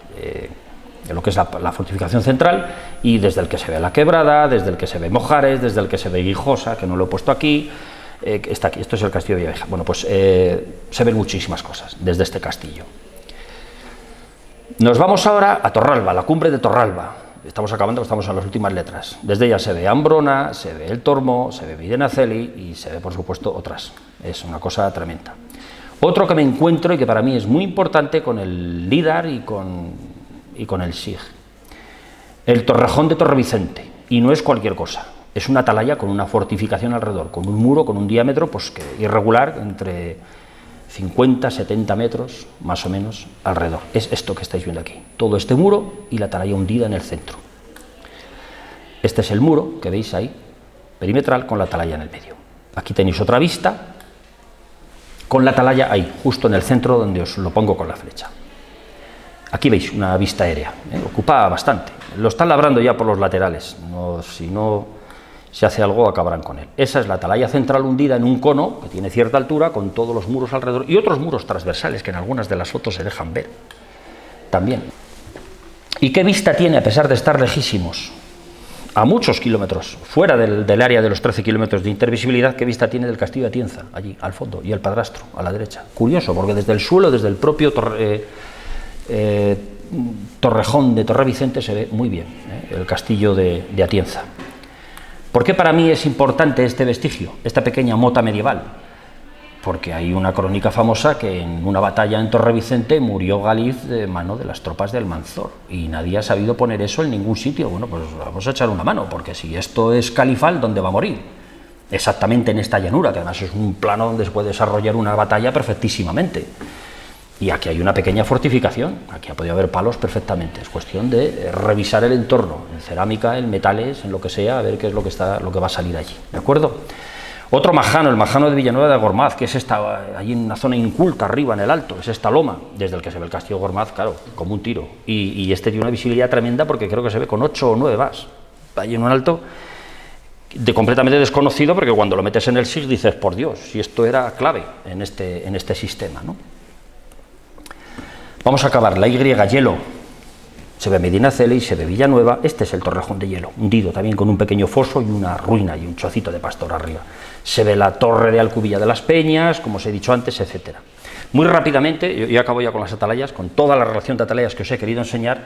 lo que es la fortificación central, y desde el que se ve la Quebrada, desde el que se ve Mojares, desde el que se ve Guijosa, que no lo he puesto aquí, está aquí, esto es el castillo de Villavieja. Bueno, pues se ven muchísimas cosas desde este castillo. Nos vamos ahora a Torralba, la cumbre de Torralba. Estamos acabando, estamos en las últimas letras. Desde ella se ve Ambrona, se ve el Tormo, se ve Medinaceli y se ve, por supuesto, otras. Es una cosa tremenda. Otro que me encuentro y que para mí es muy importante con el Lídar y con el SIG. El Torrejón de Torrevicente. Y no es cualquier cosa. Es una atalaya con una fortificación alrededor, con un muro con un diámetro pues, irregular entre 50, 70 metros, más o menos, alrededor. Es esto que estáis viendo aquí. Todo este muro y la atalaya hundida en el centro. Este es el muro que veis ahí, perimetral, con la atalaya en el medio. Aquí tenéis otra vista, con la atalaya ahí, justo en el centro, donde os lo pongo con la flecha. Aquí veis una vista aérea, ocupa bastante. Lo están labrando ya por los laterales. Si no se hace algo, acabarán con él. Esa es la atalaya central hundida en un cono que tiene cierta altura, con todos los muros alrededor y otros muros transversales que en algunas de las fotos se dejan ver también. ¿Y qué vista tiene, a pesar de estar lejísimos, a muchos kilómetros, fuera del área de los 13 kilómetros de intervisibilidad? ¿Qué vista tiene del castillo de Atienza, allí, al fondo, y el Padrastro, a la derecha? Curioso, porque desde el suelo, desde el propio Torrejón de Torrevicente, se ve muy bien el castillo de Atienza. ¿Por qué para mí es importante este vestigio, esta pequeña mota medieval? Porque hay una crónica famosa que en una batalla en Torrevicente murió Galiz de mano de las tropas de Almanzor y nadie ha sabido poner eso en ningún sitio. Bueno, pues vamos a echar una mano, porque si esto es Califal, ¿dónde va a morir? Exactamente en esta llanura, que además es un plano donde se puede desarrollar una batalla perfectísimamente. Y aquí hay una pequeña fortificación, aquí ha podido haber palos perfectamente, es cuestión de revisar el entorno, en cerámica, en metales, en lo que sea, a ver qué es lo que va a salir allí, ¿de acuerdo? Otro majano, el majano de Villanueva de Gormaz, que es allí en una zona inculta, arriba en el alto, es esta loma, desde el que se ve el castillo de Gormaz, claro, como un tiro, y este tiene una visibilidad tremenda porque creo que se ve con 8 o 9 vas, allí en un alto, completamente desconocido, porque cuando lo metes en el SIG dices, por Dios, si esto era clave en este sistema, ¿no? Vamos a acabar la Y hielo, se ve Medinaceli, se ve Villanueva, este es el Torrejón de Hielo, hundido también con un pequeño foso y una ruina y un chocito de pastor arriba. Se ve la torre de Alcubilla de las Peñas, como os he dicho antes, etcétera. Muy rápidamente, yo acabo ya con las atalayas, con toda la relación de atalayas que os he querido enseñar.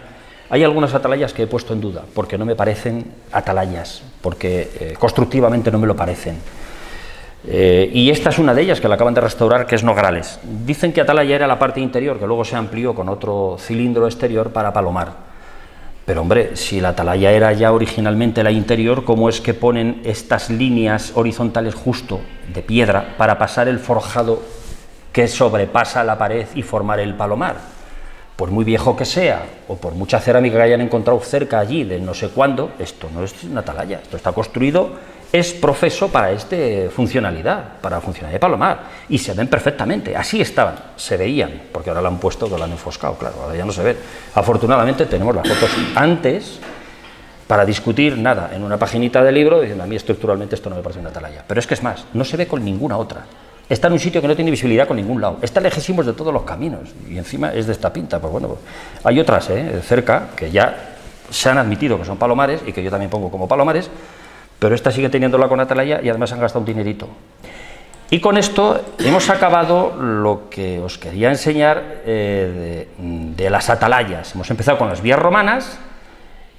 Hay algunas atalayas que he puesto en duda, porque no me parecen atalayas, porque constructivamente no me lo parecen. Y esta es una de ellas, que la acaban de restaurar, que es Nograles. Dicen que atalaya era la parte interior, que luego se amplió con otro cilindro exterior para palomar. Pero hombre, si la atalaya era ya originalmente la interior, ¿cómo es que ponen estas líneas horizontales justo de piedra para pasar el forjado que sobrepasa la pared y formar el palomar? Por muy viejo que sea, o por mucha cerámica que hayan encontrado cerca allí de no sé cuándo, esto no es una atalaya, esto está construido, es profeso para funcionalidad, para funcionalidad de palomar, y se ven perfectamente, así estaban, se veían, porque ahora lo han puesto, que lo han enfoscado, claro, ahora ya no se ven. Afortunadamente tenemos las fotos antes para discutir nada, en una paginita de libro, diciendo a mí estructuralmente esto no me parece una atalaya, pero es que es más, no se ve con ninguna otra. Está en un sitio que no tiene visibilidad con ningún lado, está lejísimos de todos los caminos, y encima es de esta pinta. Pues bueno, hay otras cerca que ya se han admitido que son palomares, y que yo también pongo como palomares, pero esta sigue teniéndola con atalaya y además han gastado un dinerito. Y con esto hemos acabado lo que os quería enseñar de las atalayas. Hemos empezado con las vías romanas,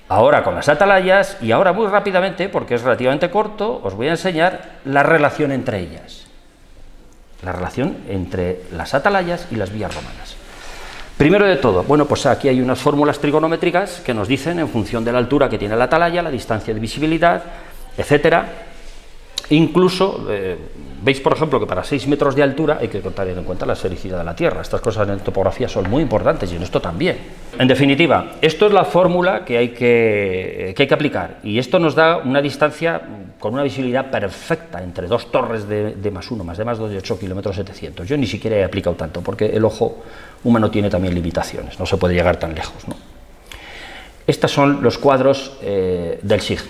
ahora con las atalayas, y ahora muy rápidamente, porque es relativamente corto, os voy a enseñar la relación entre ellas. La relación entre las atalayas y las vías romanas. Primero de todo, bueno, pues aquí hay unas fórmulas trigonométricas que nos dicen, en función de la altura que tiene la atalaya, la distancia de visibilidad, etcétera. Incluso, veis por ejemplo que para 6 metros de altura hay que tener en cuenta la esfericidad de la Tierra. Estas cosas en topografía son muy importantes y en esto también. En definitiva, esto es la fórmula que hay que aplicar, y esto nos da una distancia con una visibilidad perfecta entre dos torres de +1, más de +2 de 8 kilómetros 700. Yo ni siquiera he aplicado tanto, porque el ojo humano tiene también limitaciones, no se puede llegar tan lejos, ¿no? Estos son los cuadros del SIG.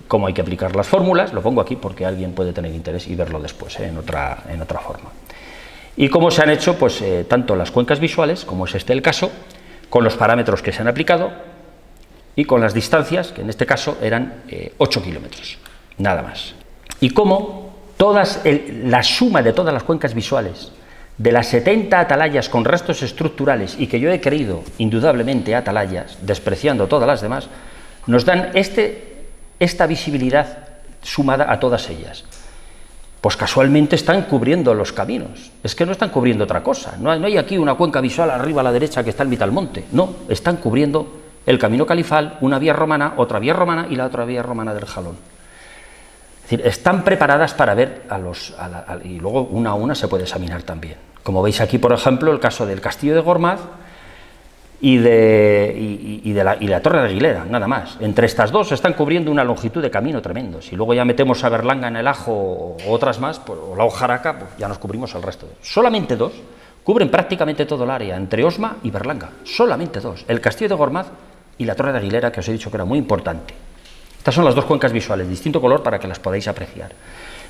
Cómo hay que aplicar las fórmulas, lo pongo aquí porque alguien puede tener interés y verlo después, en otra forma. Y cómo se han hecho, pues, tanto las cuencas visuales, como es este el caso, con los parámetros que se han aplicado y con las distancias, que en este caso eran 8 kilómetros, nada más. Y cómo la suma de todas las cuencas visuales De las 70 atalayas con restos estructurales, y que yo he creído indudablemente atalayas, despreciando todas las demás, nos dan esta visibilidad sumada a todas ellas. Pues casualmente están cubriendo los caminos, es que no están cubriendo otra cosa, no hay aquí una cuenca visual arriba a la derecha que está en mitad del monte, no, están cubriendo el camino califal, una vía romana, otra vía romana y la otra vía romana del Jalón. Es decir, están preparadas para ver y luego una a una se puede examinar también. Como veis aquí, por ejemplo, el caso del castillo de Gormaz y la Torre de Aguilera, nada más. Entre estas dos están cubriendo una longitud de camino tremendo. Si luego ya metemos a Berlanga en el Ajo o otras más, pues, o la Ojaraca, pues ya nos cubrimos el resto. Solamente dos cubren prácticamente todo el área, entre Osma y Berlanga. Solamente dos, el castillo de Gormaz y la Torre de Aguilera, que os he dicho que era muy importante. Estas son las dos cuencas visuales, distinto color para que las podáis apreciar.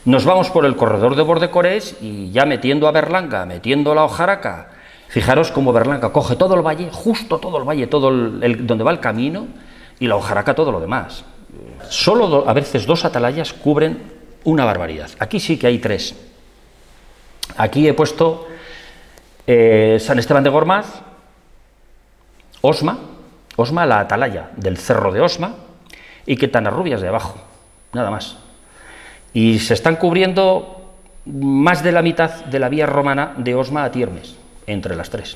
Nos vamos por el corredor de Bordecorés y ya metiendo a Berlanga, metiendo la Ojaraca. Fijaros cómo Berlanga coge todo el valle, justo todo el valle, donde va el camino, y la Ojaraca todo lo demás. Solo a veces dos atalayas cubren una barbaridad. Aquí sí que hay tres. Aquí he puesto San Esteban de Gormaz, Osma, la atalaya del cerro de Osma, y Quetanarrubias de abajo, nada más. Y se están cubriendo más de la mitad de la vía romana de Osma a Tiermes, entre las tres.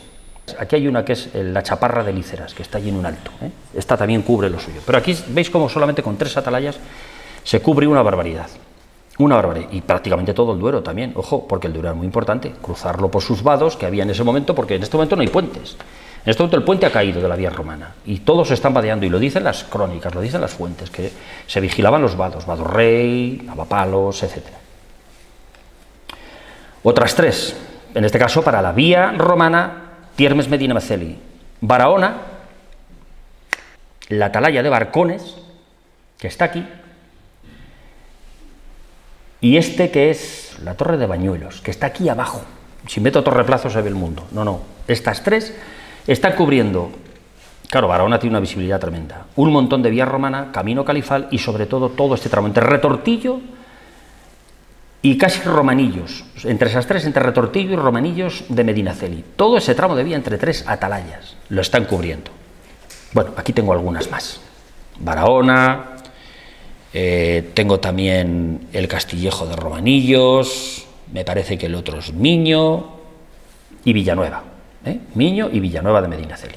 Aquí hay una que es la Chaparra de Líceras, que está allí en un alto, ¿eh? Esta también cubre lo suyo. Pero aquí veis cómo solamente con tres atalayas se cubre una barbaridad. Una barbaridad. Y prácticamente todo el Duero también, ojo, porque el Duero era muy importante, cruzarlo por sus vados que había en ese momento, porque en este momento no hay puentes. En este momento el puente ha caído de la vía romana y todos se están vadeando, y lo dicen las crónicas, lo dicen las fuentes, que se vigilaban los vados, Vado Rey, Lavapalos, etc. Otras tres, en este caso para la vía romana, Tiermes Medinaceli, Barahona, la atalaya de Barcones, que está aquí, y que es la Torre de Bañuelos, que está aquí abajo. Si meto Torre Plazo se ve el mundo. No, estas tres están cubriendo, claro, Barahona tiene una visibilidad tremenda, un montón de vía romana, camino califal y sobre todo este tramo entre Retortillo y casi Romanillos, entre esas tres, entre Retortillo y Romanillos de Medinaceli. Todo ese tramo de vía entre tres atalayas lo están cubriendo. Bueno, aquí tengo algunas más. Barahona, tengo también el Castillejo de Romanillos, me parece que el otro es Miño y Villanueva. Miño y Villanueva de Medinaceli.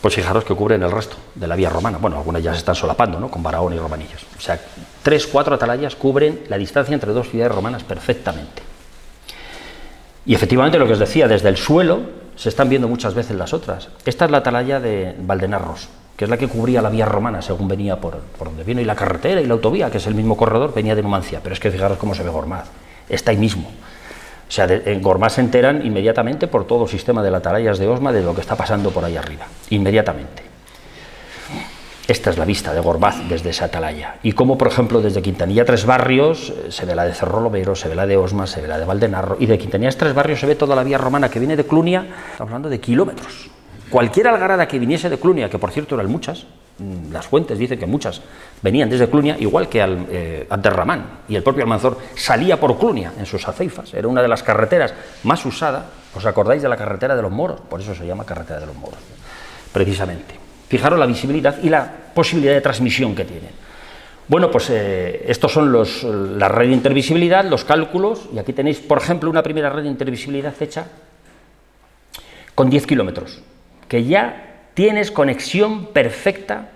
Pues fijaros que cubren el resto de la vía romana. Bueno, algunas ya se están solapando, ¿no?, con Barahona y Romanillos. O sea, 3, 4 atalayas cubren la distancia entre dos ciudades romanas perfectamente. Y efectivamente, lo que os decía, desde el suelo se están viendo muchas veces las otras. Esta es la atalaya de Valdenarros, que es la que cubría la vía romana según venía por donde vino, y la carretera y la autovía, que es el mismo corredor, venía de Numancia. Pero es que fijaros cómo se ve Gormaz, está ahí mismo. O sea, en Gormaz se enteran inmediatamente por todo el sistema de las atalayas de Osma de lo que está pasando por ahí arriba, inmediatamente. Esta es la vista de Gormaz desde esa atalaya. Y como, por ejemplo, desde Quintanilla Tres Barrios se ve la de Cerro Lobero, se ve la de Osma, se ve la de Valdenarro, y de Quintanilla Tres Barrios se ve toda la vía romana que viene de Clunia, estamos hablando de kilómetros. Cualquier algarada que viniese de Clunia, que por cierto eran muchas, las fuentes dicen que muchas venían desde Clunia, igual que Abderramán, y el propio Almanzor salía por Clunia en sus aceifas, era una de las carreteras más usadas. ¿Os acordáis de la carretera de los moros? Por eso se llama carretera de los moros, precisamente. Fijaros la visibilidad y la posibilidad de transmisión que tienen. Bueno, pues estos son la red de intervisibilidad, los cálculos, y aquí tenéis, por ejemplo, una primera red de intervisibilidad hecha con 10 kilómetros, que ya tienes conexión perfecta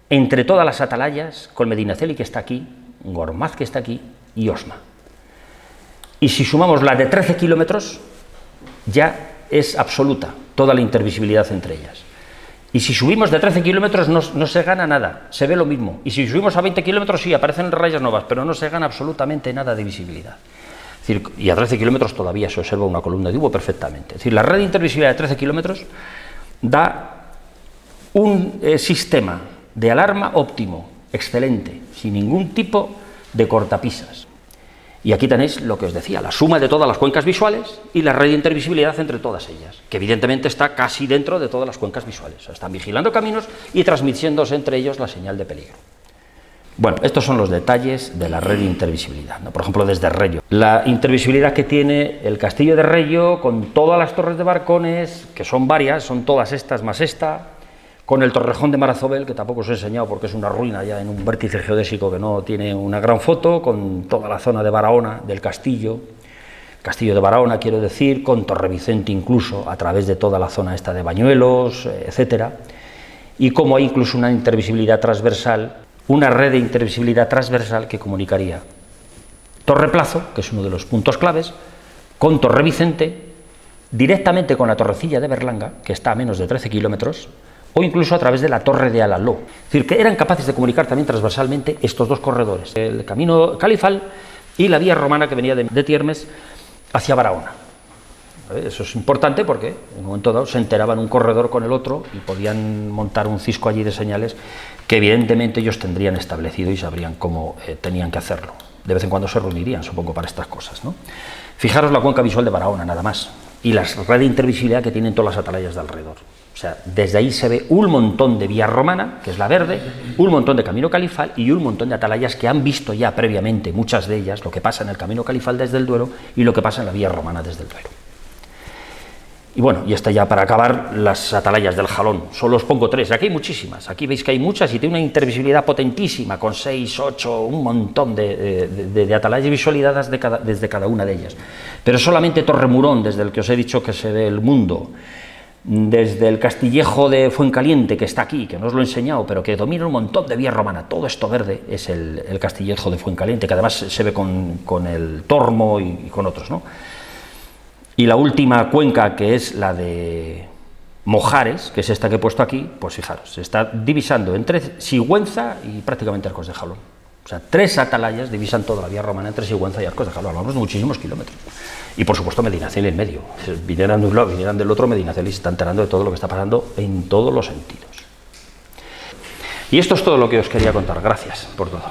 entre todas las atalayas, con Medinaceli, que está aquí, Gormaz, que está aquí, y Osma. Y si sumamos la de 13 kilómetros, ya es absoluta toda la intervisibilidad entre ellas. Y si subimos de 13 kilómetros no se gana nada, se ve lo mismo. Y si subimos a 20 kilómetros sí, aparecen rayas nuevas, pero no se gana absolutamente nada de visibilidad. Es decir, y a 13 kilómetros todavía se observa una columna de humo perfectamente. Es decir, la red de intervisibilidad de 13 kilómetros da un sistema de alarma óptimo, excelente, sin ningún tipo de cortapisas. Y aquí tenéis lo que os decía, la suma de todas las cuencas visuales y la red de intervisibilidad entre todas ellas, que evidentemente está casi dentro de todas las cuencas visuales. O sea, están vigilando caminos y transmitiéndose entre ellos la señal de peligro. Bueno, estos son los detalles de la red de intervisibilidad, ¿no? Por ejemplo, desde Reyo. La intervisibilidad que tiene el castillo de Reyo, con todas las torres de Barcones, que son varias, son todas estas más esta, con el Torrejón de Marazobel, que tampoco os he enseñado porque es una ruina ya en un vértice geodésico que no tiene una gran foto, con toda la zona de Barahona, del castillo de Barahona, quiero decir, con Torrevicente incluso, a través de toda la zona esta de Bañuelos, etcétera, y como hay incluso una intervisibilidad transversal, una red de intervisibilidad transversal que comunicaría Torreplazo, que es uno de los puntos claves, con Torrevicente, directamente con la Torrecilla de Berlanga, que está a menos de 13 kilómetros, o incluso a través de la Torre de Alaló. Es decir, que eran capaces de comunicar también transversalmente estos dos corredores, el camino califal y la vía romana que venía de Tiermes hacia Barahona. Eso es importante porque en un momento dado se enteraban un corredor con el otro y podían montar un cisco allí de señales que evidentemente ellos tendrían establecido y sabrían cómo tenían que hacerlo. De vez en cuando se reunirían, supongo, para estas cosas, ¿no? Fijaros la cuenca visual de Barahona, nada más, y la red de intervisibilidad que tienen todas las atalayas de alrededor. O sea, desde ahí se ve un montón de vía romana, que es la verde, un montón de camino califal y un montón de atalayas que han visto ya previamente, muchas de ellas, lo que pasa en el camino califal desde el Duero y lo que pasa en la vía romana desde el Duero. Y bueno, y hasta ya para acabar, las atalayas del Jalón. Solo os pongo 3, aquí hay muchísimas, aquí veis que hay muchas y tiene una intervisibilidad potentísima, con 6, 8, un montón de atalayas visualizadas desde cada una de ellas. Pero solamente Torremurón, desde el que os he dicho que se ve el mundo, desde el Castillejo de Fuencaliente, que está aquí, que no os lo he enseñado, pero que domina un montón de vía romana, todo esto verde es el Castillejo de Fuencaliente, que además se ve con el Tormo y con otros, ¿no? Y la última cuenca, que es la de Mojares, que es esta que he puesto aquí, pues fijaros, se está divisando entre Sigüenza y prácticamente Arcos de Jalón. O sea, 3 atalayas divisan toda la vía romana entre Sigüenza y Arcos de Jalón, hablamos de muchísimos kilómetros. Y por supuesto Medinaceli en medio, vinieran de un lado, vinieran del otro, Medinaceli se está enterando de todo lo que está pasando en todos los sentidos. Y esto es todo lo que os quería contar, gracias por todo.